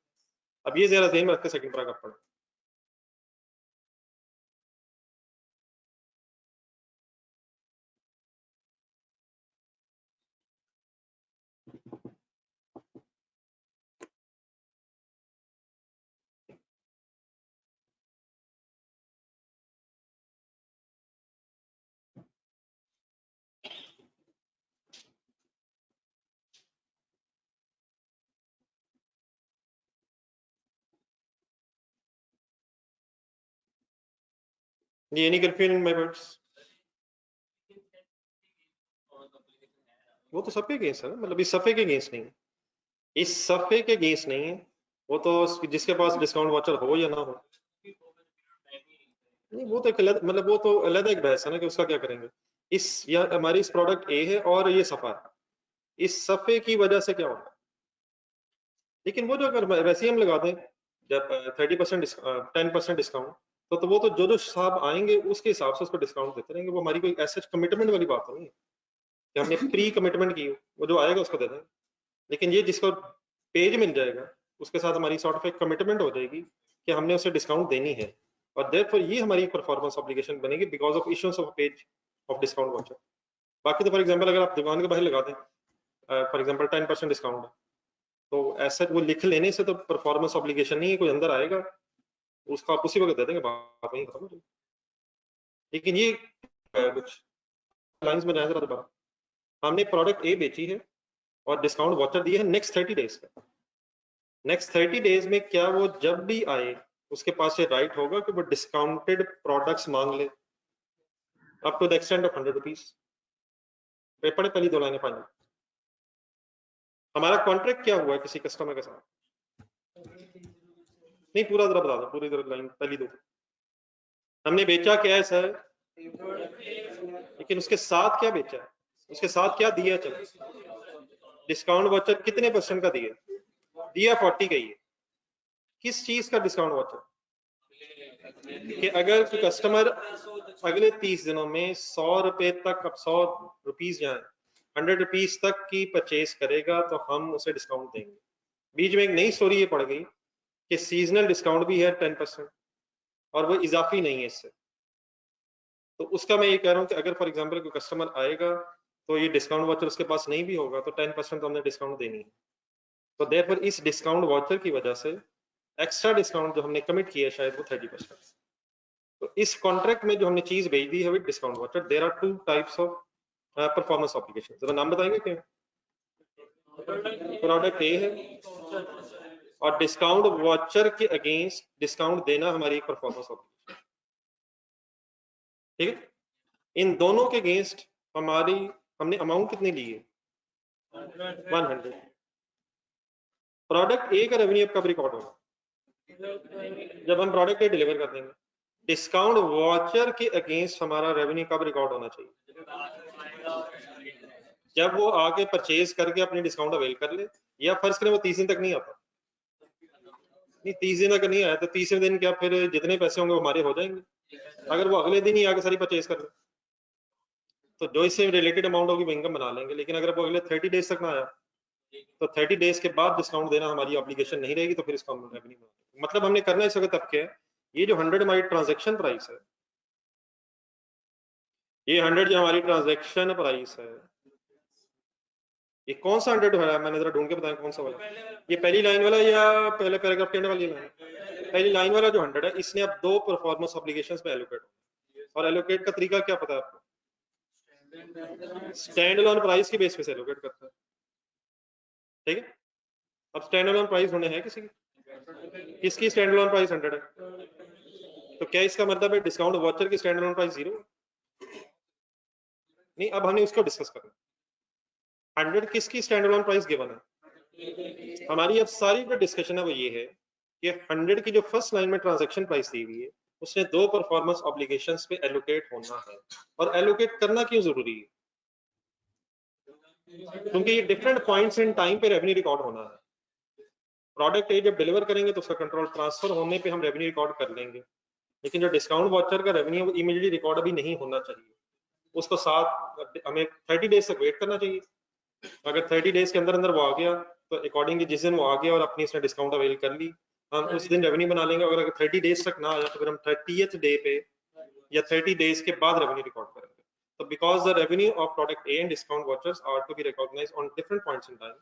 अब ये जरा ध्यान में रख के सेकंड पैराग्राफ पढ़ें। ये नहीं कंफ्यूजन माय वर्ड्स, वो तो सबके अगेंस्ट है ना, मतलब इस सफ़े के अगेंस्ट नहीं है, इस सफ़े के अगेंस्ट नहीं है, वो तो जिसके पास डिस्काउंट वाउचर हो या ना हो। नहीं वो तो एक अलग, मतलब वो तो अलग एक बहस है ना कि उसका क्या करेंगे। इस या हमारी इस प्रोडक्ट ए है और ये सफ़ा है, इस सफ़े की वजह से क्या होगा। लेकिन वो जो अगर वैसे ही हम लगा दें जब 30% 10% डिस्काउंट, तो वो तो जो साहब आएंगे उसके हिसाब से उसको डिस्काउंट देते रहेंगे, वो हमारी कोई ऐसे कमिटमेंट वाली बात नहीं है कि हमने प्री कमिटमेंट की, वो जो आएगा उसको दे देंगे। लेकिन ये जिसको पेज मिल जाएगा उसके साथ हमारी सॉर्ट ऑफ एक कमिटमेंट हो जाएगी कि हमने उसे डिस्काउंट देनी है, और देयरफॉर ये हमारी परफॉर्मेंस ऑब्लिगेशन बनेगी because of issuance of page of discount voucher. बाकी तो फॉर एग्जांपल अगर आप दुकान के बाहर लगा दें फॉर एग्जांपल 10% डिस्काउंट है, तो ऐसा वो लिख लेने से तो परफॉर्मेंस ऑब्लिगेशन नहीं है, कोई अंदर आएगा उसको आप उसी वक्त दे देंगे, बात वहीं खत्म हो जाएगी। लेकिन ये कुछ लाइंस में जाए जरा दोबारा, हमने प्रोडक्ट ए बेची है और डिस्काउंट वाउचर दिया है नेक्स्ट 30 डेज का, नेक्स्ट 30 डेज में क्या वो जब भी आए उसके पास ये राइट होगा कि वो डिस्काउंटेड प्रोडक्ट्स मांग ले up to the extent of 100 rupees. पढ़े पहली दो लाइनें फाइनल। हमारा कॉन्ट्रैक्ट क्या हुआ है किसी कस्टमर के साथ, नहीं पूरा जरा बता दो, पूरी लाइन पहली दो। हमने बेचा क्या है सर, लेकिन उसके साथ क्या बेचा है, उसके साथ क्या दिया, चलो डिस्काउंट वाउचर कितने परसेंट का दिया 40 का ही है। किस चीज का डिस्काउंट वाउचर, कि अगर कोई कस्टमर अगले 30 दिनों में 100 रुपए तक, अब 100 रुपीज जाए 100 रुपीज तक की परचेज करेगा तो हम उसे डिस्काउंट देंगे। बीच में एक नई स्टोरी ये पड़ गई कि सीजनल डिस्काउंट भी है 10% और वो इजाफी नहीं है इससे, तो उसका मैं ये कह रहा हूँ कि अगर फॉर एग्जांपल कोई कस्टमर आएगा तो ये डिस्काउंट वाउचर उसके पास नहीं भी होगा तो 10% तो हमने डिस्काउंट देनी है, तो देयरफॉर इस डिस्काउंट वाउचर की वजह से एक्स्ट्रा डिस्काउंट जो हमने कमिट किया है शायद वो 30%। तो इस कॉन्ट्रैक्ट में जो हमने चीज भेज दी है with discount voucher, there are two types of performance obligation. जरा नाम बताएंगे क्या, प्रोडक्ट ए है और डिस्काउंट वाउचर के अगेंस्ट डिस्काउंट देना हमारी परफॉर्मेंस ऑब्लिगेशन, ठीक है। इन दोनों के अगेंस्ट हमारी हमने अमाउंट कितनी ली है 100। प्रोडक्ट ए का रेवेन्यू कब रिकॉर्ड होगा, जब हम प्रोडक्ट ए डिलीवर कर देंगे। डिस्काउंट वाउचर के अगेंस्ट हमारा रेवेन्यू कब रिकॉर्ड होना चाहिए, जब वो आके परचेज करके अपनी डिस्काउंट अवेल कर ले, या फर्ज करें वो 30 दिन तक नहीं आता, नहीं 30 दिन तक नहीं आया तो तीसरे दिन क्या फिर जितने पैसे होंगे वो हमारे हो जाएंगे, अगर वो अगले दिन ही आके सारी परचेज कर ले तो जो इससे रिलेटेड अमाउंट होगी वो इनकम बना लेंगे। लेकिन अगर वो अगले 30 डेज तक ना आया तो 30 डेज के बाद डिस्काउंट देना हमारी ऑब्लिगेशन नहीं रहेगी, तो फिर इसका हम रेवेन्यू बनाएंगे। मतलब हमने करना इस वक्त तब क्या है, ये जो 100 हमारी ट्रांजेक्शन प्राइस है, ये 100 जो हमारी ट्रांजेक्शन प्राइस है, ये कौन सा 100 है, मैंने जरा ढूंढ के बताया कौन सा वाला, ये पहली लाइन वाला या पहले पैराग्राफ के एंड वाली लाइन, पहली लाइन वाला जो 100 है इसने अब दो परफॉर्मेंस ऑब्लिगेशंस पे एलोकेट, और एलोकेट का तरीका क्या पता है आपको, स्टैंड अलोन प्राइस की बेस पे एलोकेट करता है, ठीक है। अब स्टैंड अलोन प्राइस होने हैं किसी की, किसकी स्टैंड अलोन प्राइस 100 है, तो क्या इसका मतलब है डिस्काउंट वाउचर की स्टैंड अलोन प्राइस 0? नहीं, अब हमने उसको डिस्कस करना। 100 किसकी स्टैंड अलोन प्राइस गिवन है, हमारी अब सारी जो डिस्कशन है वो ये है कि 100 की जो फर्स्ट लाइन में ट्रांजैक्शन प्राइस दी हुई है उसने दो परफॉर्मेंस ऑब्लिगेशंस पे एलोकेट होना है। और एलोकेट करना क्यों जरूरी है, क्योंकि ये डिफरेंट पॉइंट्स इन टाइम पे रेवेन्यू रिकॉर्ड होना है। प्रोडक्ट ए जब डिलीवर करेंगे तो उसका कंट्रोल ट्रांसफर होने पे हम रेवेन्यू रिकॉर्ड कर लेंगे, लेकिन जो डिस्काउंट वाउचर का रेवेन्यू इमीडिएटली रिकॉर्ड अभी नहीं होना चाहिए, उसको साथ हमें 30 डेज तक वेट करना चाहिए। अगर 30 डेज के अंदर अंदर वो आ गया तो अकॉर्डिंगली जिस दिन वो आ गया और अपनी इसने डिस्काउंट अवेल कर ली हम उस दिन रेवेन्यू बना लेंगे। अगर 30 डेज तक ना आया तो फिर हम 30th डे पे या 30 डेज के बाद रेवेन्यू रिकॉर्ड करेंगे। तो because the revenue of product A and discount vouchers are to be recognised on different points in time,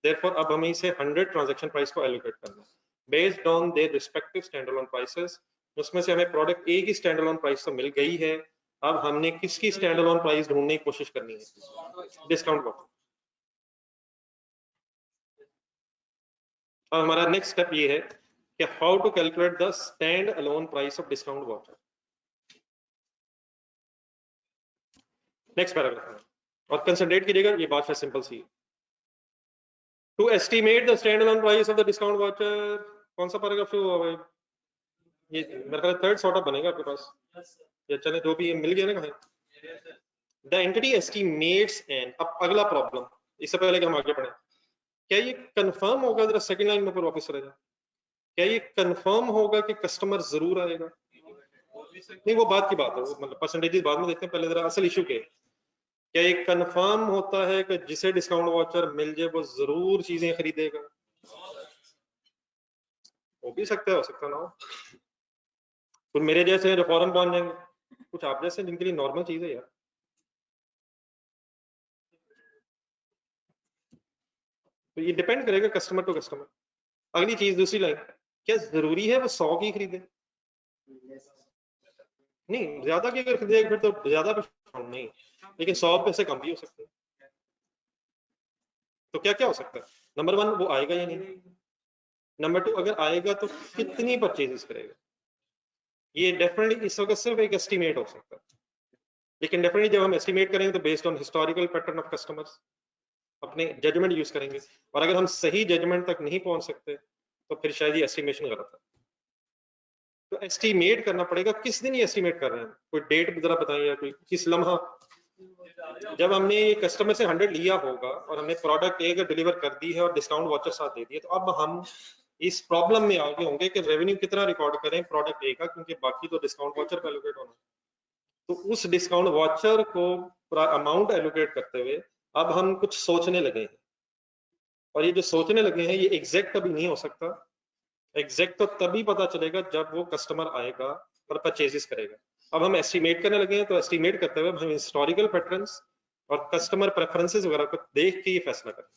therefore अब हमें इसे 100 ट्रांजैक्शन प्राइस को एलोकेट करना है based on their respective stand alone prices. उसमें से हमें प्रोडक्ट ए की स्टैंड अलोन प्राइस तो मिल गई है, अब हमने किसकी स्टैंड अलोन प्राइस ढूंढने की कोशिश करनी है, डिस्काउंट वाउचर। और हमारा नेक्स्ट स्टेप ये है कि how to calculate the stand alone price of discount voucher. Next paragraph में, और कंसंट्रेट कीजिएगा, ये बात है सिंपल सी। To estimate the stand alone price of the discount voucher, कौन सा पैराग्राफ शुरू हुआ भाई? ये मेरे ख्याल थर्ड सॉर्ट ऑफ बनेगा आपके पास, या चले जो भी मिल गया ना कहीं। द एंटिटी एस्टिमेट्स एंड, अब अगला प्रॉब्लम, इससे पहले कि हम आगे बढ़े, क्या ये कंफर्म होगा, जरा सेकंड लाइन में ऊपर वापस चले जाए, क्या ये कंफर्म होगा कि कस्टमर जरूर आएगा? नहीं वो बात की बात है, वो मतलब परसेंटेज बाद में देखते हैं, पहले जरा असल इशू के, क्या ये कंफर्म होता है कि जिसे डिस्काउंट वाउचर मिल जाए वो जरूर चीजें खरीदेगा? हो भी सकता है, हो सकता ना हो। तो मेरे जैसे जो फौरन पहुंच जाएंगे, कुछ आप जैसे जिनके लिए नॉर्मल चीज है यार। तो ये डिपेंड करेगा कस्टमर टू कस्टमर। अगली चीज, दूसरी लाइन, क्या जरूरी है वो 100 की खरीदे? नहीं, ज्यादा की अगर खरीदेगा फिर तो ज्यादा डिस्काउंट नहीं, लेकिन 100 पे से कम भी हो सकते हैं। तो क्या क्या हो सकता है? नंबर 1 वो आएगा या नहीं, नंबर 2 अगर आएगा तो कितनी परचेजेस करेगा? ये डेफिनेटली इस वक्त सिर्फ एक एस्टिमेट हो सकता है, लेकिन डेफिनेटली जब हम एस्टिमेट करेंगे तो based on historical pattern of customers अपने जजमेंट यूज करेंगे, और अगर हम सही जजमेंट तक नहीं पहुंच सकते तो फिर शायद ये एस्टिमेशन गलत है। तो एस्टिमेट करना पड़ेगा, किस दिन ये एस्टिमेट कर रहे हैं, कोई डेट जरा बताइए, कोई किस लम्हा, जब हमने कस्टमर से 100 लिया होगा और हमने प्रोडक्ट ए डिलीवर कर दी है और डिस्काउंट वाउचर साथ दे दिया, तो अब हम इस प्रॉब्लम में आगे होंगे कि रेवेन्यू कितना रिकॉर्ड करें प्रोडक्ट ए का, क्योंकि बाकी तो डिस्काउंट वाउचर पे एलोकेट होना। तो उस डिस्काउंट वाउचर को पूरा अमाउंट एलोकेट करते हुए अब हम कुछ सोचने लगे हैं, और ये जो सोचने लगे हैं ये एग्जैक्ट अभी नहीं हो सकता। एग्जैक्ट तो तभी पता चलेगा जब वो कस्टमर आएगा और परचेजेस करेगा। अब हम एस्टिमेट करने लगे हैं, तो एस्टिमेट करते हुए हम हिस्टोरिकल पैटर्न्स और कस्टमर प्रेफरेंसेस वगैरह को देख के ये फैसला करें।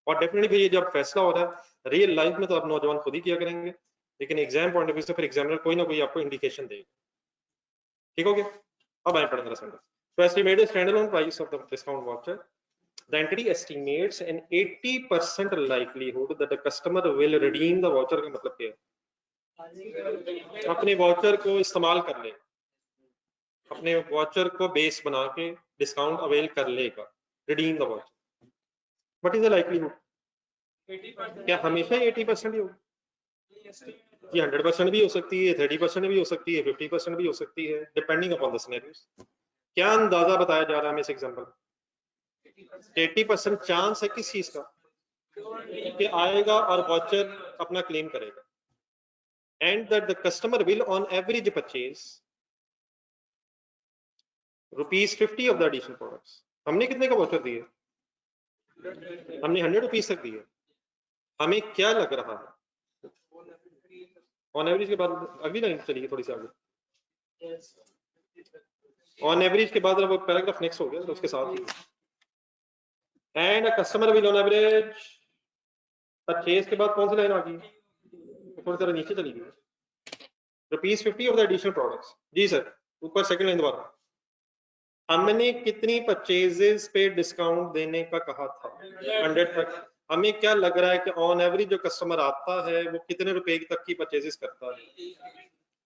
और डेफिनेटली ये जब फैसला हो रहा है रियल लाइफ में, तो आप नौजवान खुद ही किया करेंगे, लेकिन एग्जाम पॉइंट ऑफ व्यू से फिर एग्जामिनर कोई ना कोई आपको इंडिकेशन देगा। ठीक हो गया? अब आए पढ़ेंगे सेंटेंस। तो estimated standalone price of the discount voucher, the entity estimates an 80% likelihood that the customer will redeem the voucher। का मतलब क्या है? अपने वाउचर को इस्तेमाल कर ले, अपने वाउचर को बेस बना के डिस्काउंट अवेल कर लेगा, redeem the voucher. What is the likelihood? क्या हमेशा 80% ही होगी? ये 100% भी हो सकती है, 30% भी हो सकती है, 50% भी हो सकती है, डिपेंडिंग अपॉन द सिनेरियोस। क्या अंदाजा बताया जा रहा है इस एग्जांपल? 80% चांस है किस चीज का? कि आएगा और वाउचर अपना क्लेम करेगा, and that the customer will on average purchase ₹50 off the additional products. हमने कितने का वाउचर दिया? हमने 100 रुपीज तक दिया। हमें क्या लग रहा है ऑन एवरेज के बाद? अगली लाइन चलिए थोड़ी सी आगे, ऑन एवरेज के बाद वो पैराग्राफ नेक्स्ट हो गया तो उसके साथ ही, and a customer will on average, purchase के बाद कौन सी लाइन आ गई? थोड़ी देर नीचे चली गई, ₹50 ऑफ द एडिशनल प्रोडक्ट्स। जी सर, ऊपर सेकंड लाइन दोबारा, हमने कितनी परचेजेस पे डिस्काउंट देने का कहा था? 100 तक। हमें क्या लग रहा है कि ऑन एवरेज जो कस्टमर आता है वो कितने रुपए तक की परचेजेस करता है,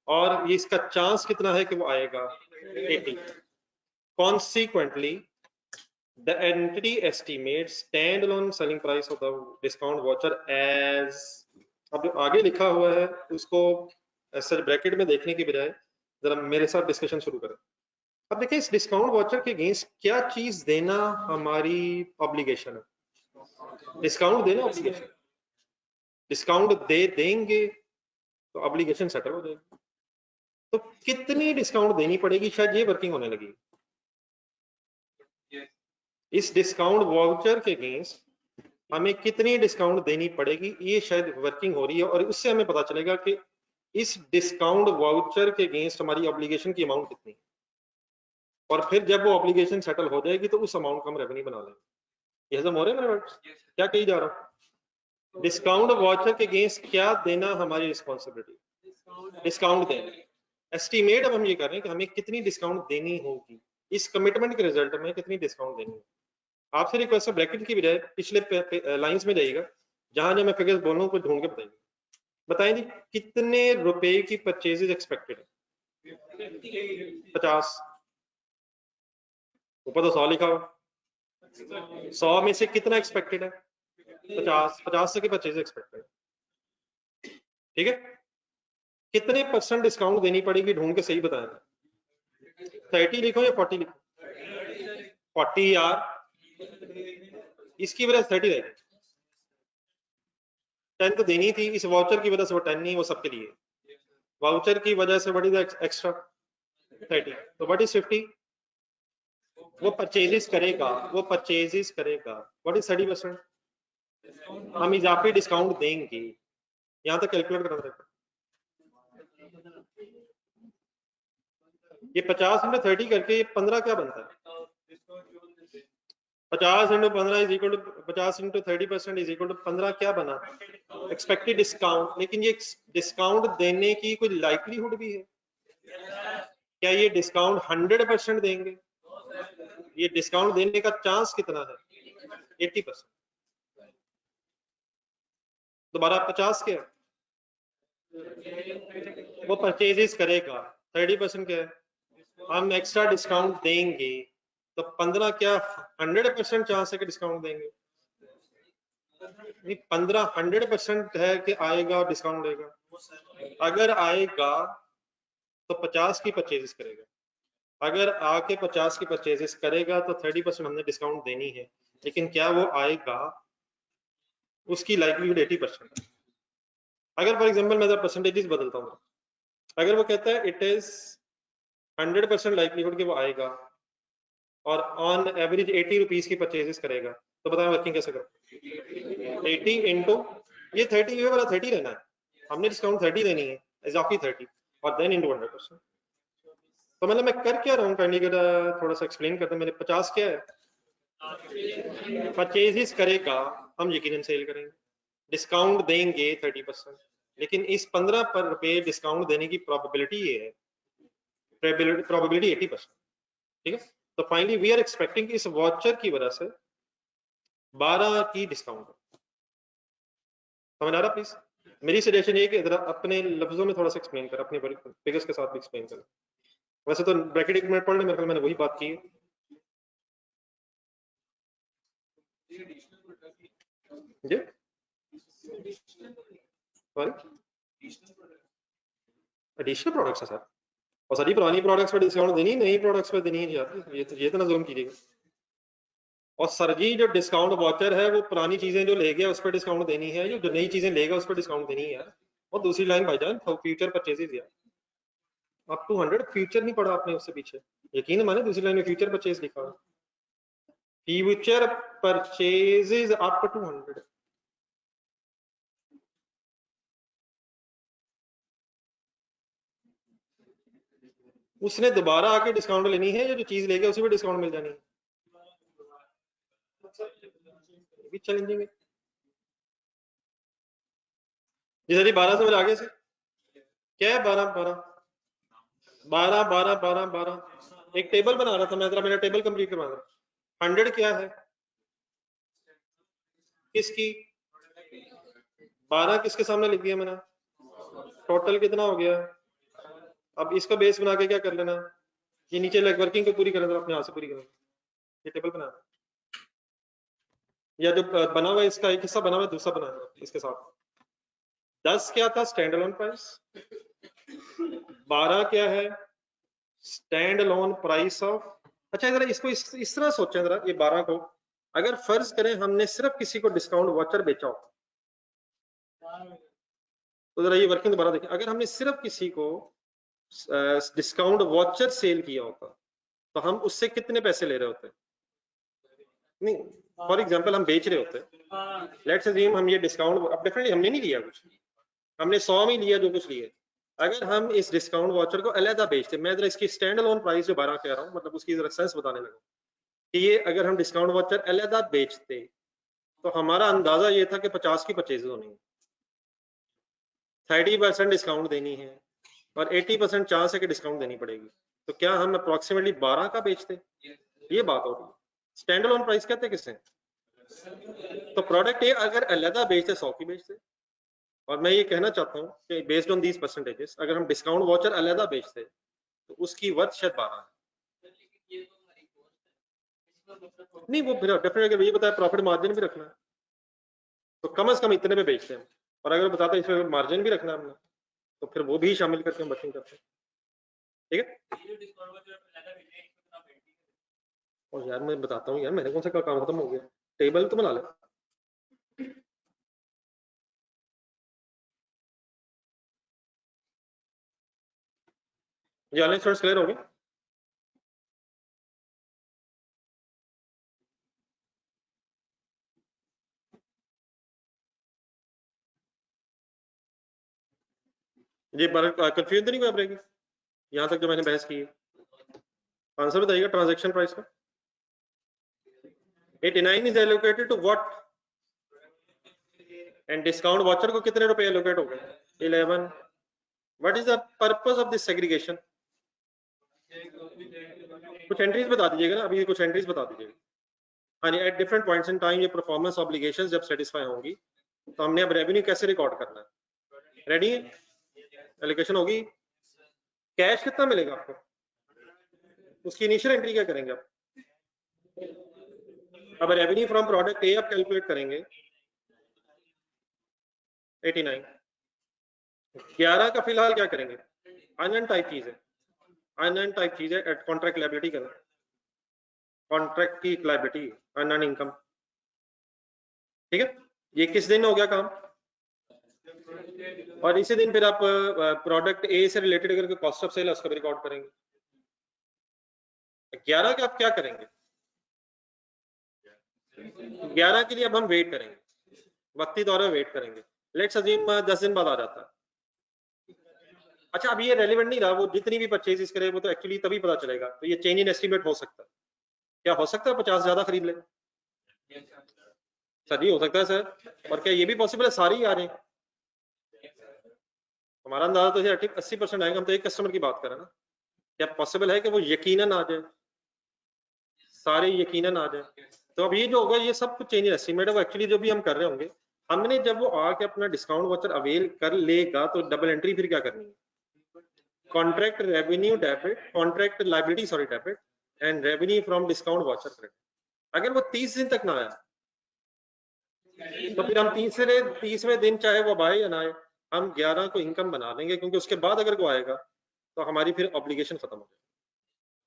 और ये इसका चांस कितना है कि वो आएगा? 80। Consequently, the entity estimates standalone selling price of the discount voucher as, अब जो आगे लिखा हुआ है उसको ऐसे ब्रैकेट में देखने की बजाय जरा मेरे साथ डिस्कशन शुरू करें। अब देखिए, इस डिस्काउंट वाउचर के अगेंस्ट क्या चीज देना हमारी ऑब्लिगेशन है? डिस्काउंट देना ऑब्लिगेशन। डिस्काउंट दे देंगे तो ऑब्लिगेशन सेटल हो जाएगी। तो कितनी डिस्काउंट देनी पड़ेगी, शायद ये वर्किंग होने लगी। इस डिस्काउंट वाउचर के अगेंस्ट हमें कितनी डिस्काउंट देनी पड़ेगी, ये शायद वर्किंग हो रही है, और उससे हमें पता चलेगा कि इस डिस्काउंट वाउचर के अगेंस्ट हमारी ऑब्लिगेशन की अमाउंट कितनी है, और फिर जब वो ऑब्लिगेशन सेटल हो जाएगी तो उस अमाउंट का हम रेवेन्यू बना लेंगे। ये हो रहे हैं मेरे वर्ड्स? क्या कही जा रहा है? डिस्काउंट वाउचर के अगेंस्ट क्या देना हमारी रिस्पॉन्सिबिलिटी? डिस्काउंट देना। एस्टिमेट अब हम ये कर रहे हैं कि हमें कितनी डिस्काउंट देनी होगी, इस कमिटमेंट के रिजल्ट में कितनी डिस्काउंट देनी होगी। आपसे रिक्वेस्ट है ब्रैकेट की बजाय पिछले लाइंस में जाइएगा, जहां जहां मैं फिगर्स बोलूं कुछ ढूंढ के बताइए। बताएं जी, कितने रुपए की परचेजेज एक्सपेक्टेड है? 50। ऊपर तो 100 लिखा हुआ, 100 में से कितना एक्सपेक्टेड है? 50, 50 के परचेज एक्सपेक्टेड। ठीक है, कितने % डिस्काउंट देनी पड़ेगी ढूंढ के सही बताना। 30 लिखो या 40 लिखो? 40 यार, इसकी वजह से 30 रहेगी, 10 तो देनी थी, इस वाउचर की वजह से वो 10 नहीं, वो सबके लिए, वाउचर की वजह से व्हाट इज एक्स्ट्रा 30, तो व्हाट इज 50? वो परचेजेस करेगा, वो परचेजेस करेगा, व्हाट इज 30%? हम इजाफी डिस्काउंट देंगे, यहाँ तक कैलकुलेट करना पड़ेगा। ये 50 × 30 करके ये 15 क्या बनता है? 50 × 15 is equal to 50 × 30% is equal to 15 क्या बना? Expected discount. लेकिन ये डिस्काउंट देने की कोई लाइक्लीहुड भी है क्या? ये डिस्काउंट 100% देंगे? ये डिस्काउंट देने का चांस कितना है? 80%। दोबारा 50 क्या है? वो परचेजेस करेगा, 30% क्या है? हम एक्स्ट्रा डिस्काउंट देंगे, तो 15 क्या 100% चांस है कि डिस्काउंट देंगे? नहीं, 15 100% है कि आएगा और डिस्काउंट देगा। अगर आएगा तो 50 की परचेजेस करेगा, अगर आके 50 की परचेजेस करेगा तो 30% हमने डिस्काउंट देनी है, लेकिन क्या वो आएगा? उसकी लाइक्लीहुड 80% है। अगर फॉर एग्जांपल मैं परसेंटेजेस बदलता हूँ, अगर वो कहता है इट इज 100% लाइक्लीहुड कि वो आएगा और ऑन एवरेज 80 रुपीज की परचेजेस करेगा, तो बताएं वर्किंग कैसे करें? 80 इंटू ये 30, ये वाला 30 रहना है, हमने डिस्काउंट 30 देनी है, इजाफी 30, और देन इंटू 100%। तो मतलब मैं कर क्या रहा हूँ, काइंडली थोड़ा सा एक्सप्लेन करते हैं। मेरे 50 क्या है? परचेजेस करेगा, हम यकीनन सेल करेंगे, डिस्काउंट देंगे 30%, लेकिन इस 15 पर रुपए डिस्काउंट देने की प्रोबेबिलिटी ये है, प्रोबेबिलिटी 80%। ठीक है, तो फाइनली वी आर एक्सपेक्टिंग इस वाउचर की वजह से 12 की डिस्काउंट। समझ आ रहा प्लीज? मेरी सजेशन ये कि जरा अपने लफ्जों में थोड़ा सा एक्सप्लेन कर, अपने फिगर्स के साथ भी एक्सप्लेन कर। वैसे तो ब्रैकेट 1 मिनट पढ़ ले, मेरे ख्याल मैंने वही बात की है। जी एडिशनल प्रोडक्ट्स है सर, और सारी पुरानी प्रोडक्ट्स पर डिस्काउंट देनी, नई प्रोडक्ट्स पर देनी है यार, ये तो ना जुल्म कीजिएगा। और सर जी जो डिस्काउंट वाउचर है वो पुरानी चीजें जो ले गया उस पर डिस्काउंट देनी है, जो नई चीजें लेगा उस पर डिस्काउंट देनी है यार। और दूसरी लाइन भाईजान, फ्यूचर परचेजेस यार, अप टू 100, फ्यूचर नहीं पढ़ा आपने उससे पीछे, यकीन माने दूसरी लाइन में फ्यूचर परचेज लिखा, फ्यूचर परचेजेस अप टू 100। उसने दोबारा आके डिस्काउंट लेनी है, या जो चीज ले गया उसी पे डिस्काउंट मिल जानी है? भी चैलेंजिंग है जी सर। 12 समझ आगे से क्या है? 12 12 12 12 12 12 एक टेबल बना रहा था मैं, जरा मेरा टेबल कंप्लीट करवा रहा। 100 क्या है? किसकी? 12 किसके सामने लिख दिया मैंने? टोटल कितना हो गया? अब इसका बेस बना के क्या कर लेना, ये नीचे लेग वर्किंग को पूरी करें, तो अपने हाथ से पूरी करें। ये टेबल बना, या जो बना हुआ है इसका एक हिस्सा बना हुआ है, दूसरा बना हुआ है इसके साथ। 10 क्या था? Stand alone price. 12 क्या है? Stand alone price of. अच्छा जरा इसको इस तरह सोचें जरा, ये 12 को अगर फर्ज करें हमने सिर्फ किसी को डिस्काउंट वाउचर बेचा हो, तो जरा ये वर्किंग दोबारा देखिए, अगर हमने सिर्फ किसी को डिस्काउंट वाउचर सेल किया होता तो हम उससे कितने पैसे ले रहे होते? नहीं, फॉर एग्जांपल हम बेच रहे होते, लेट्स अज्यूम हम ये डिस्काउंट, अब डेफिनेटली हमने नहीं लिया कुछ, हमने 100 में लिया जो कुछ लिए। अगर हम इस डिस्काउंट वाउचर को अलहदा बेचते, मैं जरा इसकी स्टैंड अलोन प्राइस जो 12 कह रहा हूँ, मतलब उसकी जरा सेंस बताने लगा कि ये अगर हम डिस्काउंट वाउचर अलहदा बेचते तो हमारा अंदाजा ये था कि 50 की परचेज होनी है, 30% डिस्काउंट देनी है, और 80% चांस है कि डिस्काउंट देनी पड़ेगी। तो क्या हम अप्रोक्सीमेटली 12 का बेचते? ये बात हो रही है। स्टैंड अलोन प्राइस कहते हैं किसे? तो प्रोडक्ट ये अगर अलहदा बेचते 100 की बेचते, और मैं ये कहना चाहता हूँ कि बेस्ड ऑन दीज परसेंटेजेस अगर हम डिस्काउंट वाउचर अलहदा बेचते तो उसकी वर्थ शायद 12 है। नहीं वो फिर डेफिनेटली अगर ये बताया प्रॉफिट मार्जिन भी रखना है तो कम से कम इतने पे बेचते हैं, और अगर बताता है इसमें मार्जिन भी रखना है हमने तो फिर वो भी शामिल करके हम बचिंग करते हैं। ठीक है, और यार मैं बताता हूँ यार, मैंने कौन सा काम खत्म हो गया, टेबल तो बना ले। ये ऑनलाइन स्टूडेंट्स क्लियर हो गए? ये कंफ्यूज तो नहीं हुआ आपने यहाँ तक जो मैंने बहस की है? आंसर बताइएगा ट्रांजैक्शन प्राइस का। 89 is allocated to what, and discount voucher को कितने रुपए एलोकेट हो गए? 11। What is the purpose of this segregation? कुछ एंट्रीज बता दीजिएगा ना, अभी कुछ एंट्रीज बता दीजिएगा। हाँ जी, at different points in time ये परफॉर्मेंस ऑब्लिगेशंस जब सेटिस्फाई होंगी तो हमने अब रेवेन्यू कैसे रिकॉर्ड करना है। रेडी है? एलोकेशन होगी, कैश कितना मिलेगा आपको, उसकी इनिशियल एंट्री क्या करेंगे आप? अब रेवेन्यू फ्रॉम प्रोडक्ट ए आप कैलकुलेट करेंगे 89। 11 का फिलहाल क्या करेंगे? अनअर्न टाइप चीज है, अनअर्न टाइप चीज है, एट कॉन्ट्रैक्ट लायबिलिटी करें, कॉन्ट्रैक्ट की लायबिलिटी अनअर्न इनकम। ठीक है, ये किस दिन हो गया काम? और इसी दिन फिर आप प्रोडक्ट ए से रिलेटेड करके कॉस्ट ऑफ सेल उसका भी रिकॉर्ड करेंगे। 11 का आप क्या करेंगे? 11 के लिए अब हम वेट करेंगे, वक्ती तौर पर वेट करेंगे। लेट्स अज्यूम 10 दिन बाद आ जाता है। अच्छा, अब ये रेलेवेंट नहीं रहा, वो जितनी भी परचेज करे वो तो एक्चुअली तभी पता चलेगा, तो ये चेंज इन एस्टिमेट हो सकता है। क्या हो सकता है 50 ज्यादा खरीद ले? सर जी हो सकता है सर, और क्या ये भी पॉसिबल है सारी ही आ रहे हैं? हमारा अंदाजा तो 80% आएगा, हम तो एक कस्टमर की बात कर रहे हैं ना। क्या पॉसिबल है कि वो यकीनन आ जाए, सारे यकीनन आ जाए? तो अब ये जो होगा ये सब कुछ चेंज इन एस्टिमेट है, वो एक्चुअली जो भी हम कर रहे होंगे हमने, जब वो आके अपना डिस्काउंट वाउचर अवेल कर लेगा तो डबल एंट्री फिर क्या करनी है? Contract revenue debit, contract liability sorry debit, and revenue from discount voucher credit. अगर वो 30 दिन तक ना आया तो फिर हम 30वें दिन चाहे वो आए या ना आए, हम 11 को इनकम बना देंगे, क्योंकि उसके बाद अगर वो आएगा तो हमारी फिर ऑब्लिगेशन खत्म हो जाएगी।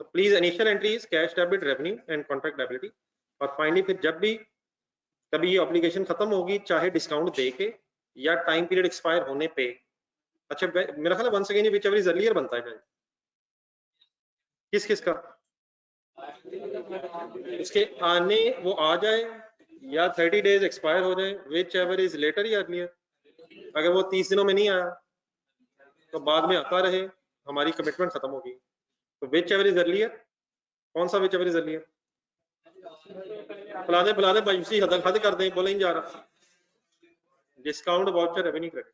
तो please initial entries cash debit revenue and contract liability, और फाइनली फिर जब भी कभी ये ऑब्लिगेशन खत्म होगी, चाहे डिस्काउंट दे के या टाइम पीरियड एक्सपायर होने पे। अच्छा मेरा ख्याल है once again whichever is earlier बनता है, किस किस का? उसके आने वो आ जाए या 30 डेज एक्सपायर हो जाए, विच एवर इज लेटर या अर्लियर। अगर वो 30 दिनों में नहीं आया तो बाद में आता रहे, हमारी कमिटमेंट खत्म होगी। तो विच एवर इज अर्लियर, कौन सा विच एवर इज अर्लियर? बुला दे भाई, उसी हद कर दें, बोले नहीं जा रहा। डिस्काउंट वाउचर रेवेन्यू क्रेडिट,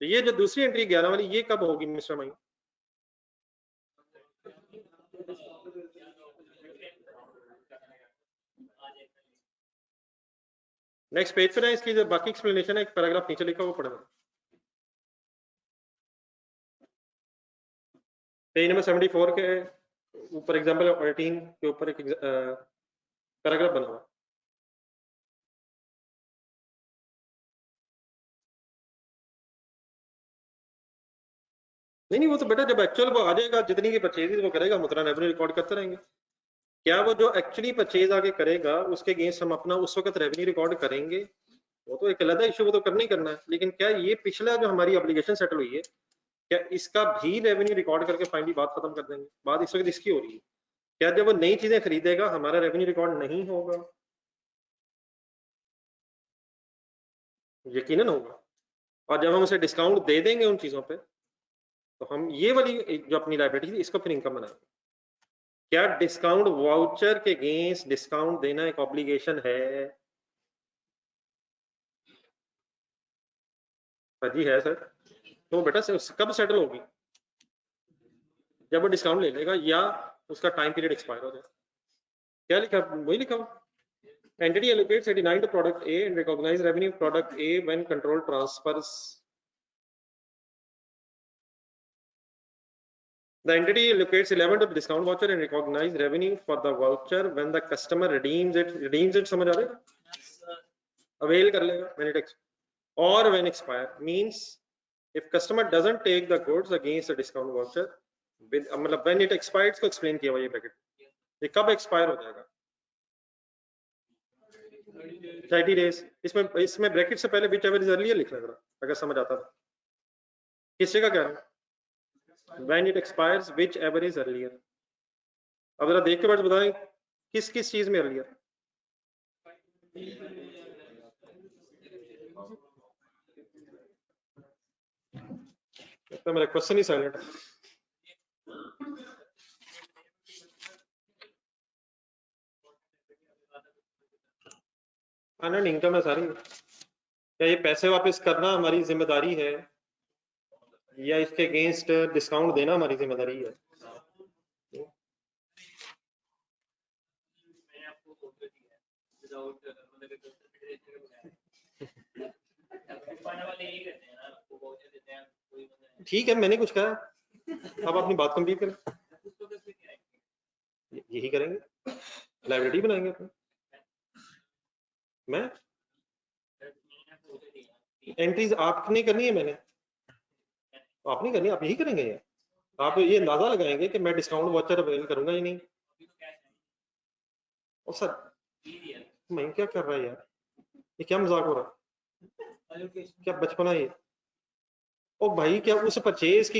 तो ये जो दूसरी एंट्री 11 वाली ये कब होगी मिस्टर मई? नेक्स्ट पेज पे ना, इसकी जो बाकी एक्सप्लेनेशन है एक पैराग्राफ नीचे लिखा वो पढ़ना, पेज नंबर 74 के ऊपर एग्जांपल 18 के ऊपर एक पैराग्राफ बना हुआ। नहीं वो तो बेटा जब एक्चुअल वो आ जाएगा, जितनी की परचेज वो करेगा हम उतना रेवेन्यू रिकॉर्ड करते रहेंगे। क्या वो जो एक्चुअली परचेज आगे करेगा उसके अगेंस्ट हम अपना उस वक्त रेवेन्यू रिकॉर्ड करेंगे, वो तो एक अलग इशू, वो तो करना ही करना है। लेकिन क्या ये पिछला जो हमारी ऑब्लिगेशन सेटल हुई है, क्या इसका भी रेवेन्यू रिकॉर्ड करके फाइनली बात खत्म कर देंगे? बात इस वक्त इसकी हो रही है, क्या जब वो नई चीजें खरीदेगा हमारा रेवेन्यू रिकॉर्ड नहीं होगा? यकीनन होगा। और जब हम उसे डिस्काउंट दे देंगे उन चीजों पे तो हम ये वाली जो अपनी लायबिलिटी थी इसको फिर इनकम बनाएंगे। क्या डिस्काउंट वाउचर के अगेंस्ट डिस्काउंट देना एक ऑब्लिगेशन है? जी है सर। तो बेटा कब सेटल होगी? जब वो डिस्काउंट ले लेगा या उसका टाइम पीरियड एक्सपायर हो जाए। क्या लिखा? वही लिखा हुआ, entity allocates 89 to product A and recognize revenue product A when control transfers The entity allocates 11 to the discount voucher and recognize revenue for the voucher when the customer redeems it. Redeems it समझ आ रहा है? Avail कर लेगा when it or when expire means if customer doesn't take the goods against the discount voucher with मतलब when it expires को explain किया हुआ ये bracket. ये कब expire हो जाएगा? 30 days. इसमें ब्रैकेट से पहले whichever is earlier लिखना जरा अगर समझ आता था. किस जगह कह रहा हूँ? When it expires whichever is earlier. अब जरा देख के बाद बताएं किस किस चीज में earlier? तो मेरा क्वेश्चन ही साइलेंट है. अनअर्न्ड इनकम है सारी. क्या ये पैसे वापस करना हमारी जिम्मेदारी है या इसके अगेंस्ट डिस्काउंट देना हमारी जिम्मेदारी है? ठीक है मैंने कुछ कहा, अब अपनी बात कंप्लीट करें. यही करेंगे, लाइब्रेरी बनाएंगे अपनी. मैं एंट्रीज आपने करनी है, मैंने आप नहीं करनी, आप यही करेंगे. ये आप ये अंदाजा लगाएंगे कि मैं डिस्काउंट वाउचर अवेल करूंगा ही नहीं. और सर मैं क्या कर रहा है यार, ये क्या मजाक हो रहा है? क्या बचपना है ये? ओ भाई क्या उस परचेज की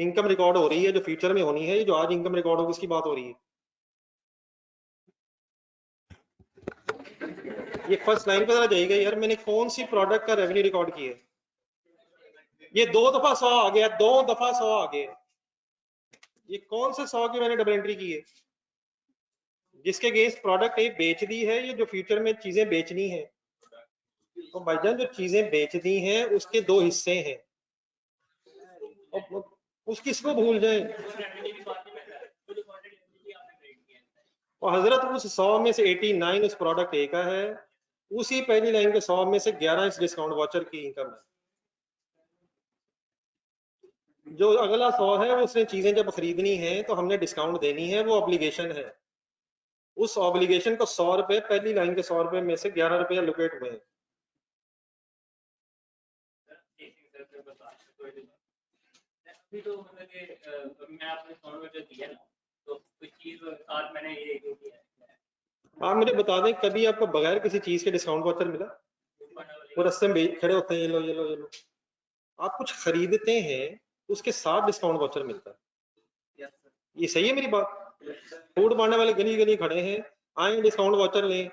इनकम रिकॉर्ड हो रही है जो फ्यूचर में होनी है, ये जो आज इनकम रिकॉर्ड होगी उसकी बात हो रही है. ये फर्स्ट लाइन पे जरा जाइएगा यार, मैंने कौन सी प्रोडक्ट का रेवेन्यू रिकॉर्ड किया है? ये 2 दफा 100 आ गया, 2 दफा 100 आ गया. ये कौन से 100 की मैंने डबल एंट्री की है जिसके अगेंस्ट प्रोडक्ट ए बेच दी है, ये जो फ्यूचर में चीजें बेचनी है? तो भाईजान जो चीजें बेच दी हैं उसके 2 हिस्से हैं, उस किसको भूल जाए. और हजरत उस 100 में से 89 उस प्रोडक्ट ए का है, उसी पहली लाइन के 100 में से 11 इस डिस्काउंट वाउचर की इनकम है. जो अगला 100 है उसने चीजें जब खरीदनी है तो हमने डिस्काउंट देनी है, वो ऑब्लिगेशन है. उस ऑब्लिगेशन को 100 रुपए पहली लाइन के 100 रुपए में से 11 रुपए एलोकेट हुए हैं. तो मतलब कि मैं आपने डिस्काउंट वाउचर दिया ना, तो कुछ चीज साथ मैंने ये जो किया है. आप मुझे बता दें कभी आपको बगैर किसी चीज के डिस्काउंट वाउचर मिला? वो रस्ते में खड़े होते हैं, ये लो ये लो ये लो. आप कुछ खरीदते हैं उसके साथ डिस्काउंट वाउचर मिलता है. ये सही है मेरी बात? फूड बांटने वाले गली गली खड़े हैं, आए डिस्काउंट वाउचर लें.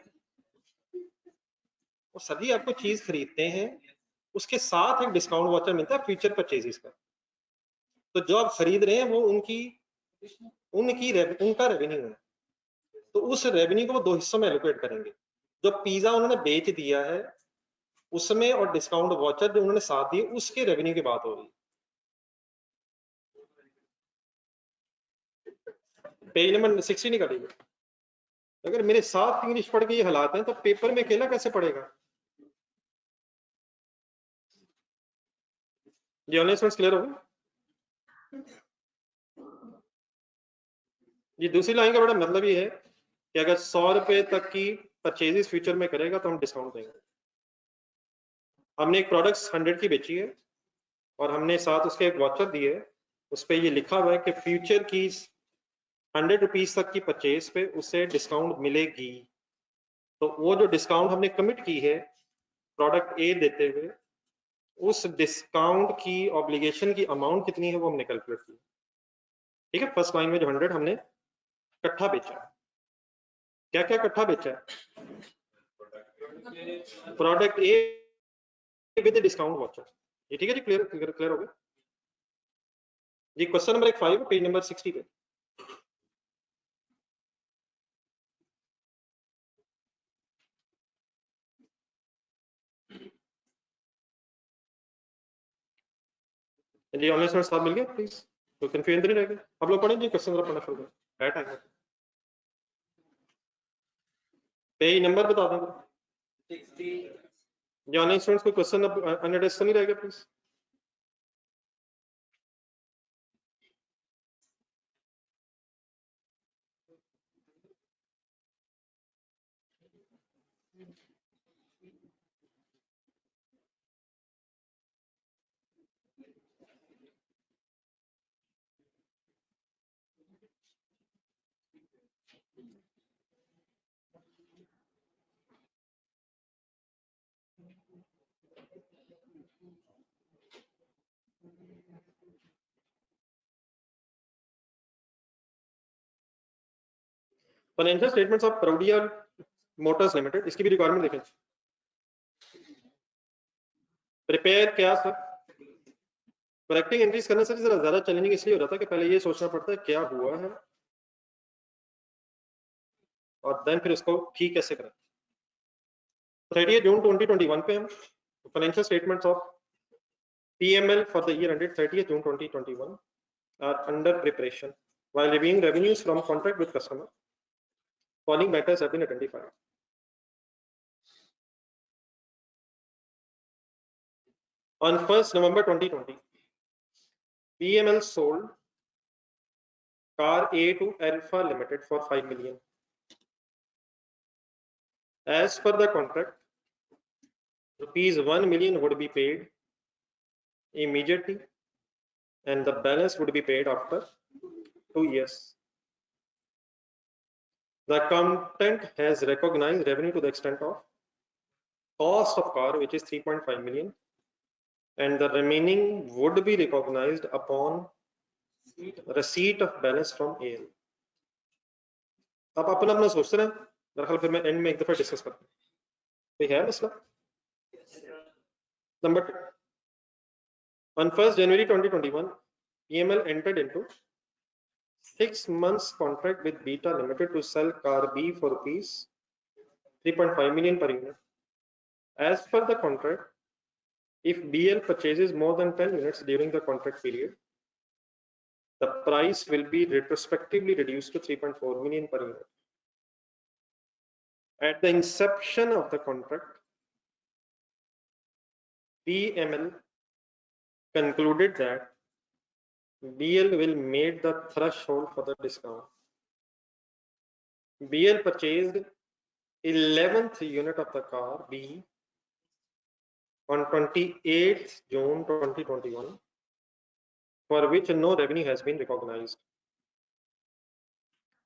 और सभी आपको चीज खरीदते हैं उसके साथ एक डिस्काउंट वाउचर मिलता है फ्यूचर परचेजेस का. तो जो आप खरीद रहे हैं वो उनका रेवेन्यू है. तो उस रेवेन्यू को वो 2 हिस्सों में एलोकेट करेंगे. जो पिज्जा उन्होंने बेच दिया है उसमें और डिस्काउंट वाउचर जो उन्होंने साथ दिए उसके रेवेन्यू की बात हो रही है. पेज नंबर 60 निकालिए. अगर मेरे साथ इंग्लिश पढ़ के ये हालात हैं तो पेपर में अकेला कैसे पढ़ेगा? ये ऑनलाइन क्लियर हो गया? ये दूसरी लाइन का बड़ा मतलब ये है कि अगर 100 रुपए तक की परचेजेस फ्यूचर में करेगा तो हम डिस्काउंट देंगे. हमने एक प्रोडक्ट 100 की बेची है और हमने साथ उसके एक वाउचर दिए है, उस पर ये लिखा हुआ है कि फ्यूचर की 100 रुपीज तक की परचेज पे उसे डिस्काउंट मिलेगी. तो वो जो डिस्काउंट हमने कमिट की है प्रोडक्ट ए देते हुए, उस डिस्काउंट की ऑब्लिगेशन की अमाउंट कितनी है वो हमने कैलकुलेट की. ठीक है, फर्स्ट लाइन में जो 100 हमने इकट्ठा बेचा. क्या क्या इकट्ठा बेचा है? Product a with discount voucher. ये ठीक है जी, क्लियर हो गया जी. क्वेश्चन नंबर 5 पेज नंबर 60 पे. जी ऑनलाइन साथ मिल गया प्लीज, तो कंफ्यूजन नहीं रहेगा. आप लोग पढ़ें जी, क्वेश्चन जरा पढ़ना शुरू करें. बैठ आएगा पेज नंबर बता देंगे. 60 जी ऑनलाइन स्टूडेंट्स को क्वेश्चन अब अनएड्रेस तो नहीं रहेगा please. Financial statements of Prodia Motors Limited, इसकी भी रिक्वायरमेंट देखें। प्रिपेयर क्या सर, करेक्टिंग एंट्रीज करना सर जरा ज्यादा चैलेंजिंग इसलिए हो रहा था कि पहले ये सोचना पड़ता है क्या हुआ है और देन फिर उसको ठीक कैसे करें। 30 जून 2021 पे हम financial statements of PML for the year ended 30th June 2021 are under preparation. While reviewing revenues from contract with customer, following matters have been identified. On 1st November 2020, PML sold car A to Alpha Limited for 5 million. As per the contract, rupees 1 million would be paid immediately and the balance would be paid after 2 years. The accountant has recognized revenue to the extent of cost of car, which is 3.5 million, and the remaining would be recognized upon receipt of balance from AL. आप अपना अपना सोचते रहे, मेरा ख्याल फिर मैं and में एक दफा डिस्कस करता हूँ। कोई है मसला? Number 2. On 1st January 2021, PML entered into 6 months contract with Beta Limited to sell car B for rupees 3.5 million per unit. As per the contract, if BL purchases more than 10 units during the contract period, the price will be retrospectively reduced to 3.4 million per unit. At the inception of the contract, PML concluded that BL will meet the threshold for the discount. BL purchased 11th unit of the car B on 28th June 2021, for which no revenue has been recognized.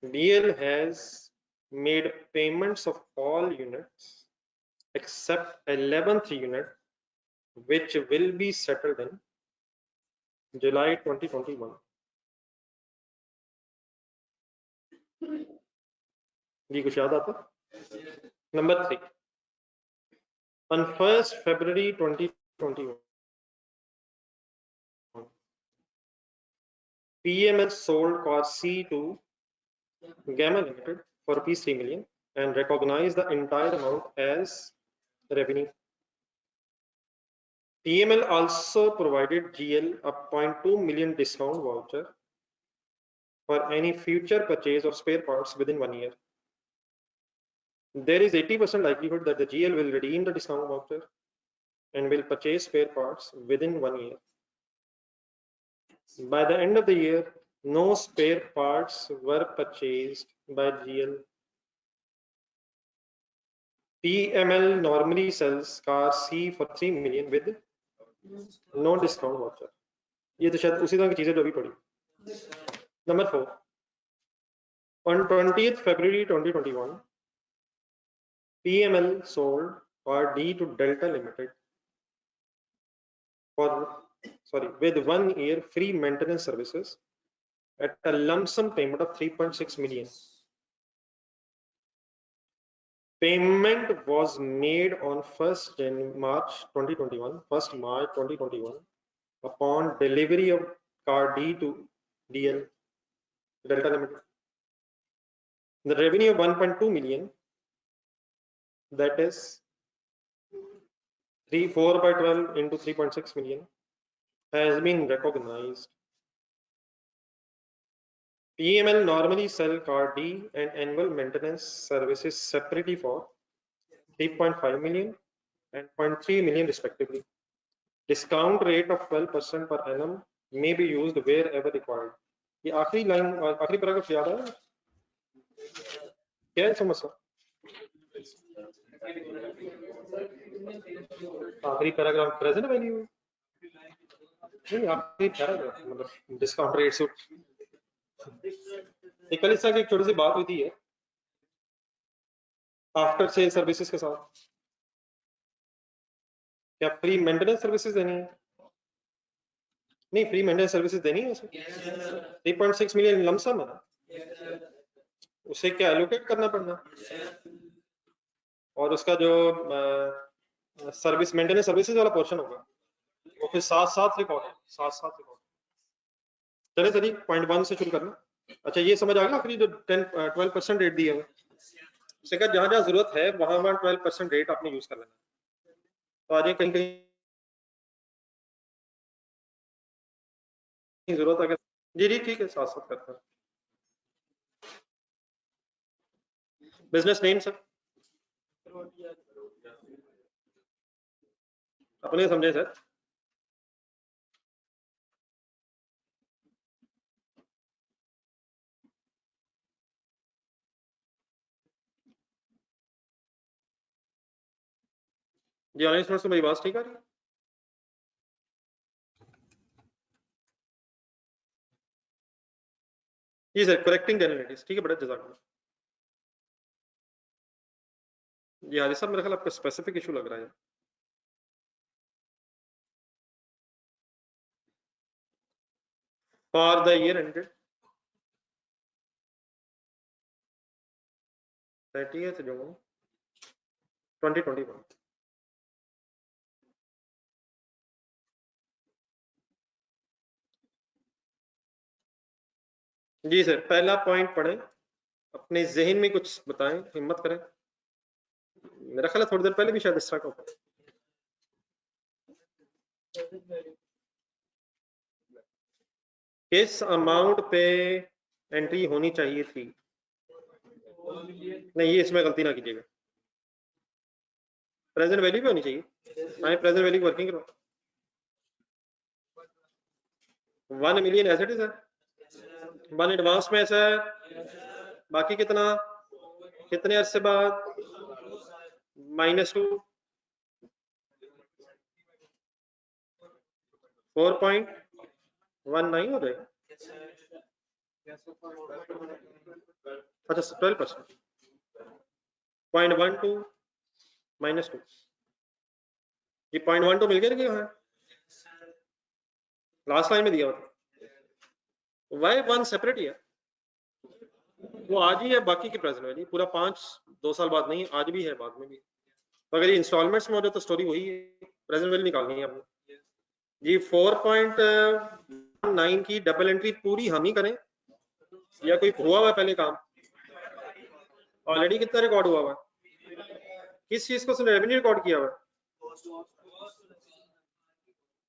BL has made payments of all units except 11th unit, which will be settled in July 2021. ये कुछ याद आता? Number 3. On 1st February 2021, PML sold car C to Gamma Limited for rupees 3 million and recognized the entire amount as revenue. PML also provided GL a 0.2 million discount voucher for any future purchase of spare parts within 1 year. There is 80% likelihood that the GL will redeem the discount voucher and will purchase spare parts within 1 year. By the end of the year, no spare parts were purchased by GL. PML normally sells car C for 3 million with no discount voucher. ये तो शायद उसी तरह की चीजें जो अभी पढ़ी. Number 4. On 20th February 2021, PML sold car D to Delta Limited with 1 year free maintenance services at a lump sum payment of 3.6 million. Payment was made on 1st March 2021 upon delivery of car D to DL Delta Limited. The revenue of 1.2 million, that is 4 by 12 into 3.6 million, has been recognized. PML normally sell car D and annual maintenance services separately for 3.5 million and 0.3 million respectively. Discount rate of 12% per annum may be used wherever required. ये आखिरी line, आखिरी paragraph याद है क्या है समस्या? आखिरी paragraph present value नहीं, आखिरी पैराग्राफ मतलब डिस्काउंट रेट से कल इस तरह की एक छोटी सी बात हुई थी आफ्टर सेल सर्विसेज के साथ. क्या फ्री मेंटेनेंस सर्विसेज देनी है? नहीं, फ्री मेंटेनेंस सर्विसेज देनी है उसमें। 3.6 मिलियन लमसम है ना, उसे क्या एलोकेट करना पड़ना, और उसका जो सर्विस मेंटेनेंस सर्विसेज वाला पोर्शन होगा वो फिर साथ रिकॉर्ड है, साथ रिकॉर्ड। चले सर, 0.1 से शुरू करना। अच्छा, ये समझ आ गया आखिरी जो 12% रेट दिया हुआ, उससे कहा जहां जहां जरूरत है वहां 12% रेट आपने यूज कर लेना। तो आज कहीं कहीं जरूरत अगर, जी ठीक है, साथ साथ करते हैं। बिजनेस नेम सर अपने समझे सर। जी ऑनलाइन स्टूडेंट्स को मेरी बात ठीक आ रही है? जी सर, करेक्टिंग जनरलिटीज, ठीक है, बड़ा जज़ाकल्लाह। जी हाजी साहब, मेरे ख्याल आपका स्पेसिफिक इशू लग रहा है। For the year ended 30th June 2021। जी सर, पहला पॉइंट पढ़ें, अपने जहन में कुछ बताएं, हिम्मत करें। मेरा ख्याल है थोड़ी देर पहले भी शायद इस तरह का होता है। किस अमाउंट पे एंट्री होनी चाहिए थी? नहीं, ये इसमें गलती ना कीजिएगा, प्रेजेंट वैल्यू भी होनी चाहिए। हाँ, प्रेजेंट वैल्यू वर्किंग करो। 1 मिलियन एसेट है सर, 1 एडवांस में ऐसा है, बाकी कितना, कितने अरसे बाद, -2 4.19 हो जाएगा। अच्छा, 12%, 0.12 -2, ये 0.12 मिल गया है, लास्ट लाइन में दिया हुआ था। वाई 1 सेपरेट ही है, वो आज ही है, बाकी की प्रेजेंट वैल्यू पूरा 2 साल बाद नहीं, आज भी है, बाद में भी। तो अगर ये इंस्टॉलमेंट्स में हो जाए तो स्टोरी वही है, प्रेजेंट वैल्यू निकालनी है आपने। जी 4.9 की डबल एंट्री पूरी हम ही करें या कोई हुआ हुआ पहले काम? ऑलरेडी कितना रिकॉर्ड हुआ हुआ, किस चीज को उसने रेवेन्यू रिकॉर्ड किया हुआ?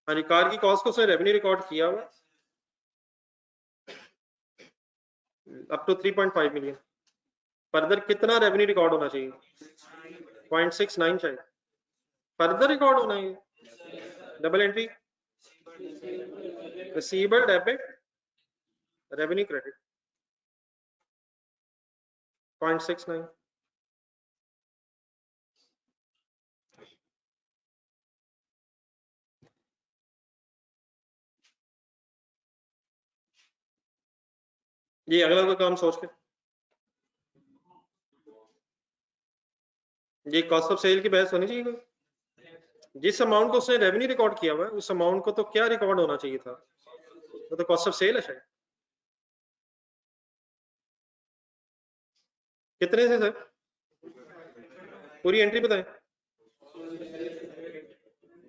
हाँ जी, कार की कॉस्ट को उसने रेवेन्यू रिकॉर्ड किया हुआ अप टू 3.5 मिलियन। फर्दर कितना रेवेन्यू रिकॉर्ड होना चाहिए? 0.69 शायद फर्दर रिकॉर्ड होना है। Double entry, receivable debit, revenue credit 0.69। ये अगला कोई काम सोच के, ये कॉस्ट ऑफ सेल की बहस होनी चाहिए कोई। जिस अमाउंट को उसने रेवेन्यू रिकॉर्ड किया हुआ है उस अमाउंट को तो क्या रिकॉर्ड होना चाहिए था? वो तो कॉस्ट ऑफ सेल है शायद। कितने से सर? पूरी एंट्री बताएं।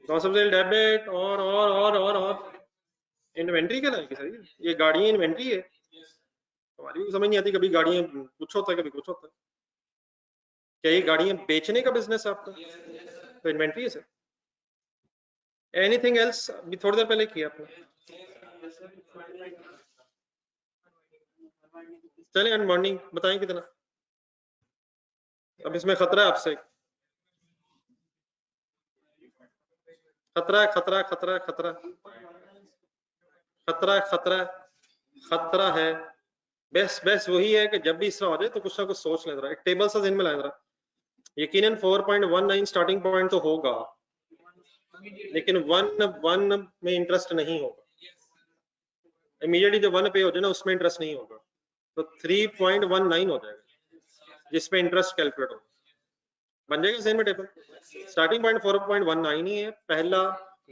कॉस्ट ऑफ सेल डेबिट और इन्वेंट्री क्या लाएगी सर? ये गाड़ियां इन्वेंट्री है, हमारी भी समझ नहीं आती, कभी गाड़ियां कुछ होता है कभी कुछ होता है। क्या ये गाड़ियां बेचने का बिजनेस है आपका? तो इन्वेंट्री है सर। Anything else? अभी थोड़ी देर पहले किया आपने। चले अनबॉन्डिंग बताएं कितना। अब इसमें खतरा है आपसे, खतरा खतरा खतरा खतरा खतरा खतरा खतरा है। बेस्ट बेस्ट वही है कि जब भी इस तरह हो जाए तो कुछ ना कुछ सोच लें, जरा एक टेबल सा दिन में लाएं जरा। यकीनन 4.19 स्टार्टिंग पॉइंट तो होगा, लेकिन 1 में इंटरेस्ट नहीं होगा। इमीडिएटली जो 1 पे हो जाए ना उसमें इंटरेस्ट नहीं होगा, तो 3.19 हो जाएगा जिसमें इंटरेस्ट कैलकुलेट होगा। बन जाएगा सेम में टेबल। स्टार्टिंग पॉइंट 4.19 ही है, पहला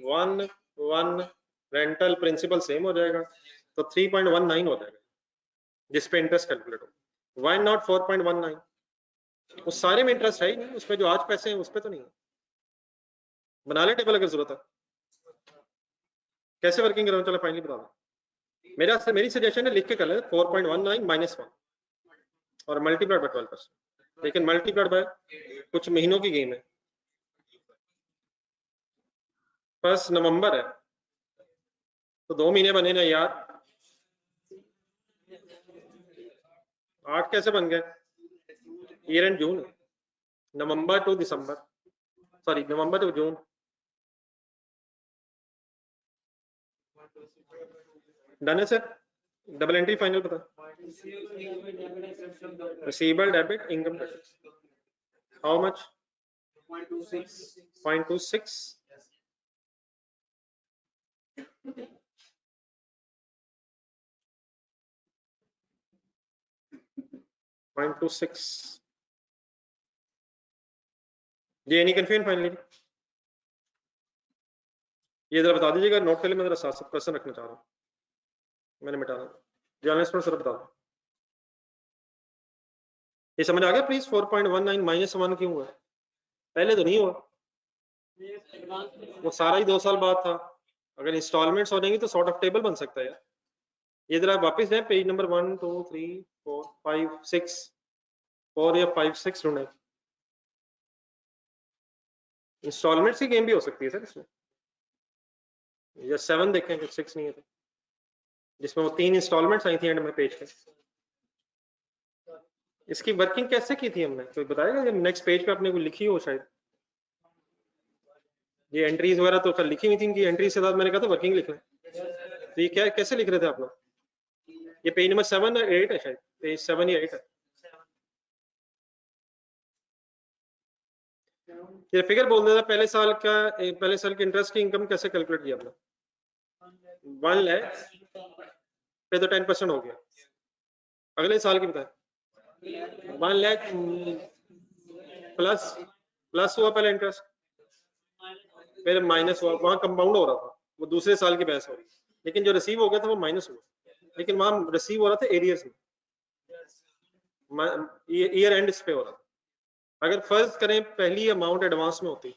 1 रेंटल प्रिंसिपल सेम हो जाएगा तो 3.19 हो जाएगा जिस पे इंटरेस्ट कैलकुलेट हो। Why not 4.19? उस सारे में इंटरेस्ट है ही नहीं, उसमें जो आज पैसे हैं उस पे तो नहीं है। बना ले टेबल अगर जरूरत है। कैसे वर्किंग कराऊं, चलो फाइनली बता दो। मेरी सजेशन है लिख के कर ले 4.19 -1 और मल्टीप्लाइड बाय 12%, लेकिन मल्टीप्लाइड बाय कुछ महीनों की गेम है। 1 नवंबर है तो 2 महीने बने ना यार। 8 कैसे बन गए? Year end June, November to December, sorry November to June. Done है सर। डबल एंट्री फाइनल बता। Receivable debit income credit how much? 0.26 0.26। ये नहीं कंफ्यूजन फाइनली, ये जरा बता दीजिएगा नोट कर ले, मैं जरा 7% रखना चाह रहा हूँ, मैंने मिटा रहा। जर्नलिस्ट पर सर बता दो, ये समझ आ गया प्लीज? 4.19 -1 क्यों हुआ? पहले तो नहीं हुआ, वो सारा ही 2 साल बाद था। अगर इंस्टॉलमेंट्स हो जाएंगी तो सॉर्ट ऑफ टेबल बन सकता है यार। ये जरा वापस जाए पेज नंबर 1 2 3 4 5 6 4 या 5 6 ढूंढे। इंस्टॉलमेंट्स की गेम भी हो सकती है सर इसमें, या 7 देखें कि 6 नहीं है तो, जिसमें वो 3 इंस्टॉलमेंट्स आई थी एंड में पेज के। इसकी वर्किंग कैसे की थी हमने, कोई बताएगा? जब नेक्स्ट पेज पे अपने को लिखी हो शायद, ये एंट्रीज वगैरह तो कल लिखी हुई थी, इनकी एंट्री से बाद मैंने कहा था वर्किंग लिखना है, तो ये क्या कैसे लिख रहे थे आप लोग? ये पेज नंबर 7 या 8 है शायद, पेज 7 या 8 है। ये फिगर बोल देता पहले साल का, पहले साल के इंटरेस्ट की इनकम कैसे कैलकुलेट किया आपने? 1 लाख पे तो 10% हो गया। अगले साल की बताए 1 लाख प्लस प्लस हुआ पहले इंटरेस्ट, फिर माइनस हुआ, वहां कंपाउंड हो रहा था, वो दूसरे साल की बहस हो रही, लेकिन जो रिसीव हो गया था वो माइनस हुआ, लेकिन वहां रिसीव हो रहा था एरियर्स में, ईयर एंड इस पे हो रहा था। अगर फर्ज करें पहली अमाउंट एडवांस में होती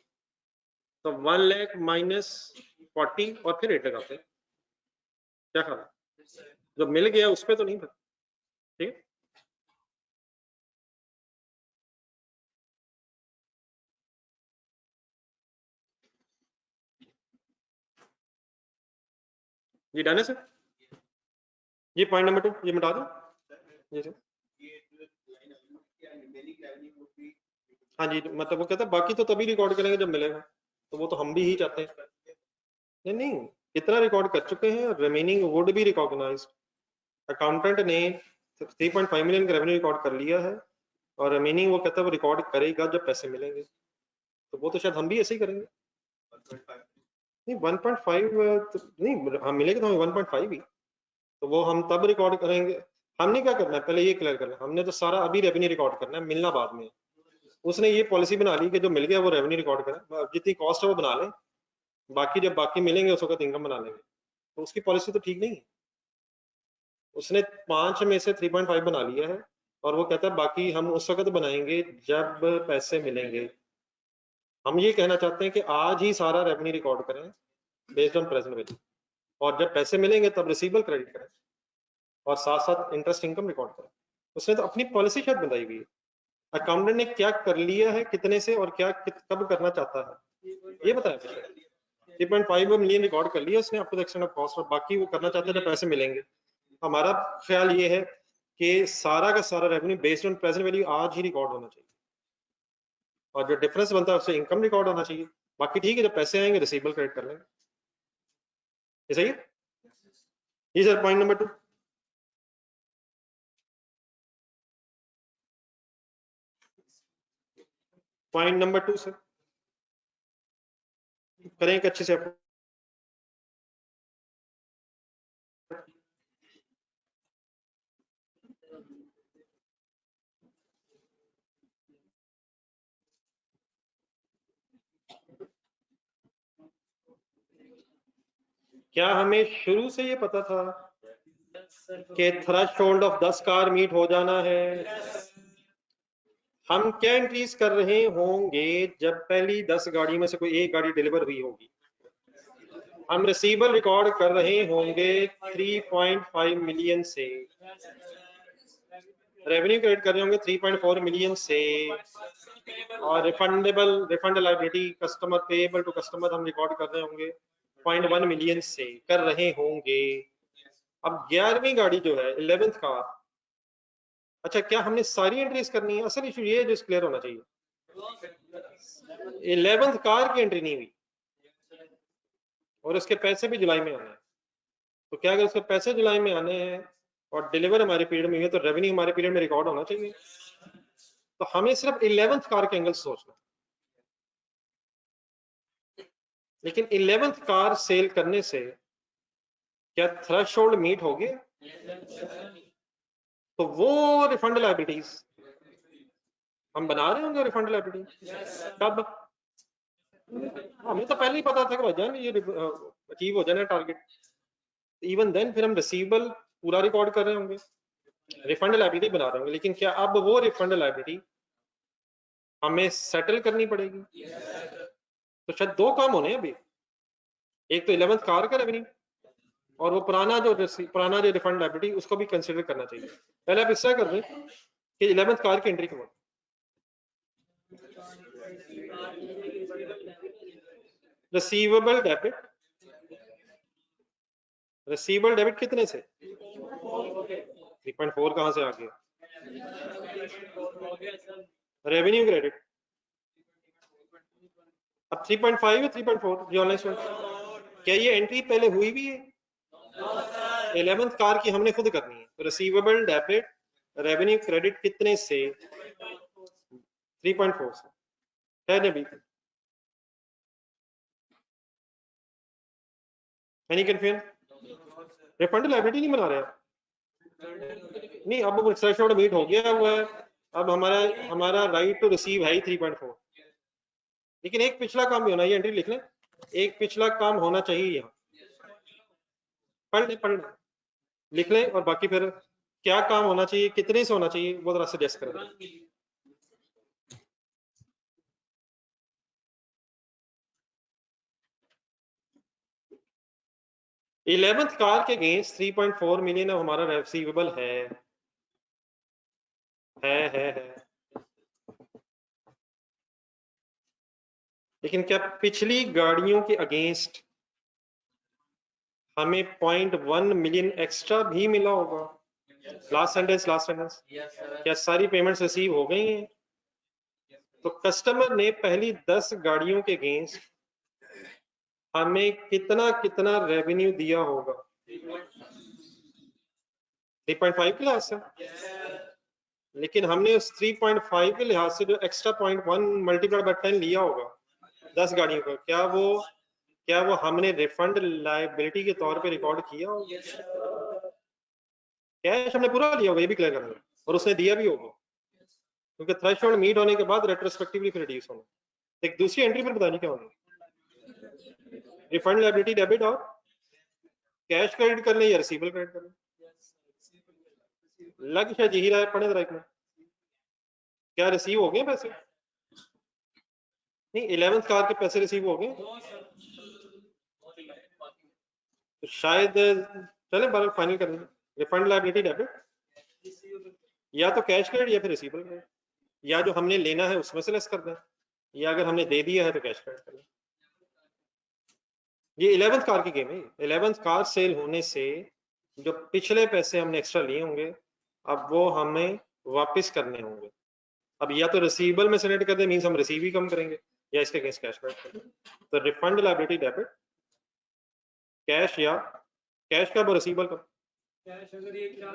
तो 1 लाख -40 और फिर 8 लगाते, क्या ख्याल है? जब मिल गया उस पे तो नहीं था, ठीक है। ये डन है सर। ये पॉइंट नंबर 2 ये मिटा दो ये सर। हाँ जी, मतलब वो कहता है बाकी तो तभी रिकॉर्ड करेंगे जब मिलेगा, तो वो तो हम भी ही चाहते हैं। नहीं नहीं, कितना रिकॉर्ड कर चुके हैं, remaining would be recognised. Accountant ने 3.5 मिलियन का रेवेन्यू रिकॉर्ड कर लिया है और रिमेनिंग वो कहता है वो रिकॉर्ड करेगा जब पैसे मिलेंगे, तो वो तो शायद हम भी ऐसे ही करेंगे। नहीं 1.5 नहीं, हम मिलेगा तो हमें 1.5 ही, तो वो हम तब रिकॉर्ड करेंगे। हमने क्या करना है पहले ये क्लियर करना है, हमने तो सारा अभी रेवेन्यू रिकॉर्ड करना है, मिलना बाद में। उसने ये पॉलिसी बना ली कि जो मिल गया वो रेवेन्यू रिकॉर्ड करें, जितनी कॉस्ट है वो बना लें, बाकी जब बाकी मिलेंगे उस वक्त इनकम बना लेंगे, तो उसकी पॉलिसी तो ठीक नहीं है। उसने 5 में से 3.5 बना लिया है और वो कहता है बाकी हम उस वक्त बनाएंगे जब पैसे मिलेंगे। हम ये कहना चाहते हैं कि आज ही सारा रेवेन्यू रिकॉर्ड करें बेस्ड ऑन प्रेजेंट वैल्यू, और जब पैसे मिलेंगे तब रिसीवेबल क्रेडिट करें और साथ साथ इंटरेस्ट इनकम रिकॉर्ड करें। उसने तो अपनी पॉलिसी शायद बनाई हुई है। अकाउंटेंट ने क्या कर लिया है कितने से और क्या कब करना चाहता है ये बताया मुझे। 3.5 मिलियन रिकॉर्ड कर लिया उसने up to the extent of cost, और बाकी वो करना चाहते हैं जब पैसे मिलेंगे। हमारा ख्याल ये है कि सारा का सारा revenue based on present value आज ही रिकॉर्ड होना चाहिए, और जो डिफरेंस बनता है उससे इनकम रिकॉर्ड होना चाहिए। बाकी ठीक है जब पैसे आएंगे रिसीवेबल क्रेडिट कर लेंगे। ये सही है? ये sir point number 2। Point number 2 sir करें एक अच्छे से आपको। क्या हमें शुरू से ये पता था कि थ्रेशोल्ड ऑफ 10 कार मीट हो जाना है? हम क्या एंट्रीज कर रहे होंगे जब पहली 10 गाड़ी में से कोई एक गाड़ी डिलीवर हुई होगी? हम रिसीवर रिकॉर्ड कर रहे होंगे 3.5 मिलियन से, रेवेन्यू क्रेडिट कर रहे होंगे 3.4 मिलियन से, और refund liability customer payable to customer हम रिकॉर्ड कर रहे होंगे 0.1 मिलियन से कर रहे होंगे। अब 11वीं गाड़ी जो है 11th कार, अच्छा क्या हमने सारी एंट्रीज करनी है? असल इशू ये है जो क्लियर होना चाहिए, 11th कार की एंट्री नहीं हुई और उसके पैसे भी जुलाई में आने हैं, तो क्या अगर उसके पैसे जुलाई में आने हैं और डिलीवर हमारे पीरियड में हुई है तो रेवेन्यू हमारे पीरियड में रिकॉर्ड होना चाहिए। तो हमें सिर्फ 11th कार के एंगल सोचना, लेकिन 11th कार सेल करने से क्या थ्रेशोल्ड मीट हो गया? तो वो रिफंड लायबिलिटीज हम बना रहे होंगे, रिफंड लायबिलिटी कब? हमें तो पहले ही पता था कि भाईजान ये अचीव हो जाना टारगेट, इवन देन फिर हम रिसीवेबल पूरा रिकॉर्ड कर रहे होंगे, रिफंड लायबिलिटी बना रहे होंगे, लेकिन क्या अब वो रिफंड लायबिलिटी हमें सेटल करनी पड़ेगी? तो शायद दो काम होने हैं अभी, एक तो 11th कार का रेवेन्यू और वो पुराना जो रिफंड लायबिलिटी उसको भी कंसिडर करना चाहिए। पहले आप इस तरह कर दें कि 11th कार की एंट्री कब? रिसीवेबल डेबिट, रिसीवेबल डेबिट कितने से? 3.4 कहां से आ गया? रेवेन्यू क्रेडिट अब 3.5 है 3.4 ये ऑनलाइन स्टोर, क्या ये एंट्री पहले हुई भी है? 11th कार की हमने खुद करनी है, तो रिसीवेबल डेबिट रेवेन्यू क्रेडिट कितने से? 3.4 से है नबी? Any confusion? रिफंड लायबिलिटी नहीं बना रहे नहीं, अब थ्रेशोल्ड मीट हो गया हुआ है, अब हमारा राइट टू रिसीव है ही 3.4, लेकिन एक पिछला काम भी होना, ये एंट्री लिख लें, एक पिछला काम होना चाहिए यहाँ, पढ़ लें लिख लें, और बाकी फिर क्या काम होना चाहिए, कितने से होना चाहिए वो जरा सजेस्ट करें। 11th कार के अगेंस्ट 3.4 मिलियन हमारा रिसीवेबल है। लेकिन क्या पिछली गाड़ियों के अगेंस्ट हमें 0.1 मिलियन एक्स्ट्रा भी मिला होगा? लास्ट सेंटेंस क्या सारी पेमेंट्स रिसीव हो गई हैं? तो कस्टमर ने पहली 10 गाड़ियों के अगेंस्ट हमें कितना कितना रेवेन्यू दिया होगा? 3.5 के लिहाज से, लेकिन हमने उस 3.5 के लिहाज से जो एक्स्ट्रा 0.1 मल्टीप्लाइड बाय 10 लिया होगा 10 गाड़ियों का, क्या वो हमने रिफंड लायबिलिटी के तौर पे रिकॉर्ड किया होगा? कैश हमने पूरा लिया होगा, ये भी क्लियर करना है, और उसने दिया भी होगा, क्योंकि थ्रेशोल्ड मीट होने के बाद रेट्रोस्पेक्टिवली फिर रिड्यूस होना। एक दूसरी एंट्री पर बतानी क्या होगी, रिफंड लायबिलिटी डेबिट और कैश क्रेडिट कर लें या रिसीवेबल क्रेडिट कर लें? लग शायद यही रहा है, पढ़े जरा एक मिनट, क्या रिसीव हो गए पैसे? नहीं, 11th कार के पैसे रिसीव हो गए तो शायद चले बार फाइनल कर लें, रिफंड लायबिलिटी डेबिट या तो कैश क्रेडिट या फिर रिसीवेबल क्रेडिट, या जो हमने लेना है उसमें से लेस कर दें, या अगर हमने दे दिया है तो कैश क्रेडिट कर लें। ये 11th कार की गेम है। 11th कार सेल होने से जो पिछले पैसे हमने एक्स्ट्रा लिए होंगे अब वो हमें वापस करने होंगे। अब या तो रिसीवेबल में सेलेक्ट कर दे, मींस हम रिसीव ही कम करेंगे, या इसके अगेंस्ट कैश क्रेडिट कर दें। तो रिफंड लायबिलिटी डेबिट कैश, या कैश कब और रिसीवेबल कब?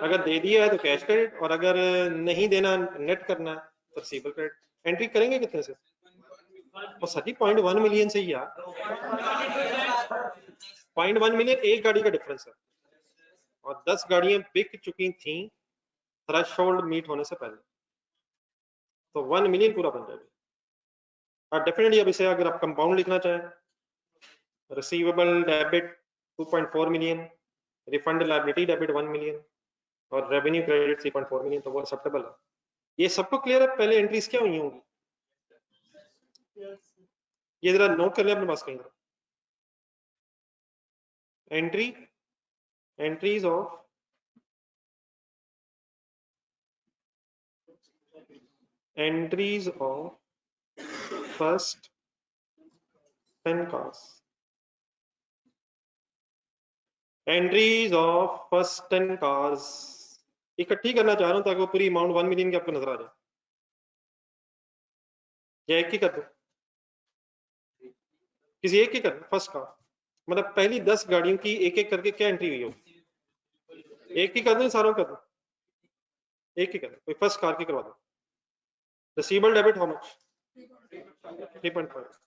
अगर दे दिया है तो कैश क्रेडिट, और अगर नहीं देना नेट करना है तो रिसीवेबल क्रेडिट। एंट्री करेंगे कितने से? और सभी 0.1 मिलियन से ही यार, 0.1 मिलियन एक गाड़ी का डिफरेंस है, और 10 गाड़ियां बिक चुकी थी थ्रेशोल्ड मीट होने से पहले, तो 1 मिलियन पूरा बन जाएगा। डेफिनेटली अब इसे अगर आप कंपाउंड लिखना चाहें, receivable debit 2.4 million, refund liability debit 1 million और रेवेन्यू क्रेडिट 3.4 मिलियन, तो वो एक्सेप्टेबल है। ये सबको क्लियर है? पहले एंट्रीज क्या हुई होंगी ये जरा नोट कर ले अपने पास कहीं। Entries of first 10 cars, entries of first 10 cars इकट्ठी करना चाह रहा हूं ताकि वो पूरी अमाउंट 1 मिलियन की आपको नजर आ जाए। या एक ही कर दो, किसी एक ही कर दो फर्स्ट कार, मतलब पहली 10 गाड़ियों की एक एक करके क्या एंट्री हुई हो, एक ही कर दो, सारों कर दो, एक ही कर दो, कोई फर्स्ट कार की करवा दो। Receivable debit how much, 3.5,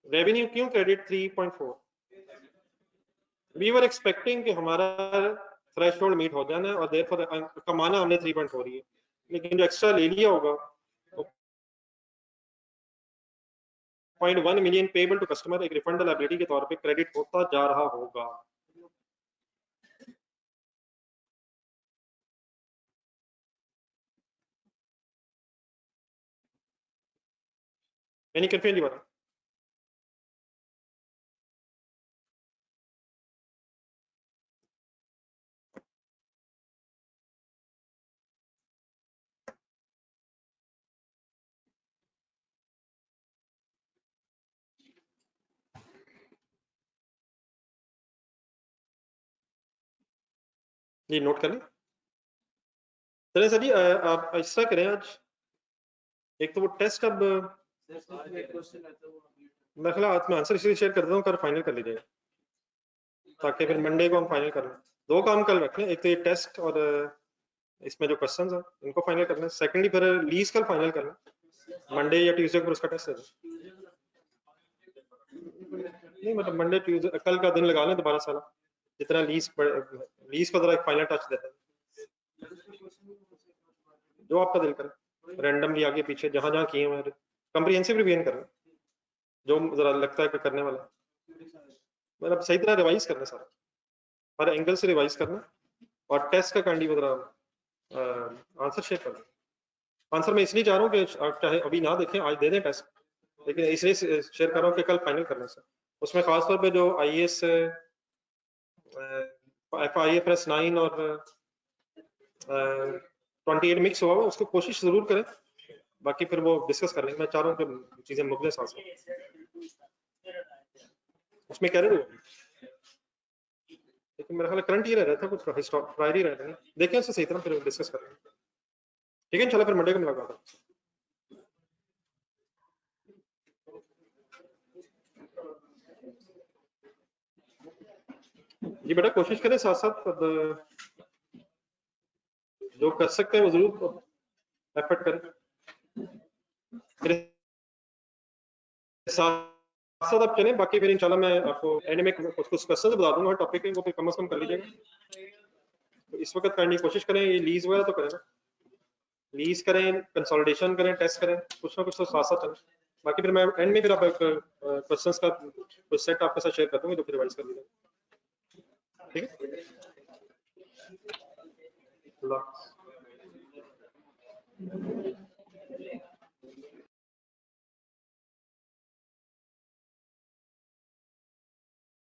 revenue क्यों क्रेडिट 3.4, वी वर एक्सपेक्टिंग कि हमारा थ्रेशोल्ड मीट हो जाना है और देयरफॉर कमाना हमने 3.4 ही है, लेकिन जो एक्स्ट्रा ले लिया होगा 0.1 मिलियन पेबल टू कस्टमर एक रिफंड लायबिलिटी के तौर पे क्रेडिट होता जा रहा होगा। यानी कंफ्यूजन नहीं बना। जी नोट कर लें। चलिए सर जी आप ऐसा करें, आज एक तो वो टेस्ट अब मैं ख्याल आज मैं आंसर इसलिए शेयर कर देता हूँ, कल फाइनल कर लीजिएगा ताकि फिर मंडे को हम फाइनल कर लें। दो काम कल रख लें, एक तो ये टेस्ट और इसमें जो क्वेश्चंस हैं इनको फाइनल कर लें, सेकेंडली फिर लीज कल फाइनल कर लें, मंडे या ट्यूसडे को उसका टेस्ट है। नहीं मतलब मंडे ट्यूसडे कल का दिन लगा लें दोबारा सारा, जितना लीज को जरा एक फाइनल टच देता है, जो आपका दिल करे रैंडमली आगे पीछे जहां जहां किए हुए कंप्रिहेंसिव रिवीजन करना, जो जरा लगता है कि करने वाला मतलब सही तरह रिवाइज करना, सारा हर एंगल से रिवाइज करना और टेस्ट का काइंडली जरा आंसर शेयर करना। आंसर मैं इसलिए चाह रहा हूँ कि आप चाहे अभी ना देखें आज दे दें टेस्ट, लेकिन इसलिए शेयर कर रहा हूँ कि कल फाइनल करना सर, उसमें खासतौर पे जो IAS IFRS 9 और 28 मिक्स हुआ हुआ उसको कोशिश जरूर करें, बाकी फिर वो डिस्कस कर लेंगे। मैं चाह रहा हूँ कि चीजें मुकदे साथ साथ उसमें कह रहे थे, लेकिन मेरा ख्याल करंट ये रह रहा था कुछ प्रायर ही रह रहा है, देखें उससे सही तरह फिर डिस्कस करेंगे। ठीक है इंशाल्लाह फिर मंडे को मुलाकात है। जी बेटा कोशिश करें साथ साथ जो कर सकते हैं वो जरूर एफर्ट करें, साथ साथ आप चलें, बाकी फिर इंशाल्लाह मैं आपको एंड में कुछ क्वेश्चन बता दूंगा टॉपिक को फिर कम से कम कर लीजिएगा। तो इस वक्त करने की कोशिश करें, ये लीज वगैरह तो करें ना, लीज करें, कंसोलिडेशन करें, टेस्ट करें, कुछ ना कुछ तो साथ साथ चलें, बाकी फिर मैं एंड में फिर आप क्वेश्चंस का कुछ सेट आपके साथ शेयर कर दूंगा जो फिर रिवाइज कर लीजिएगा। ठीक है अल्लाह।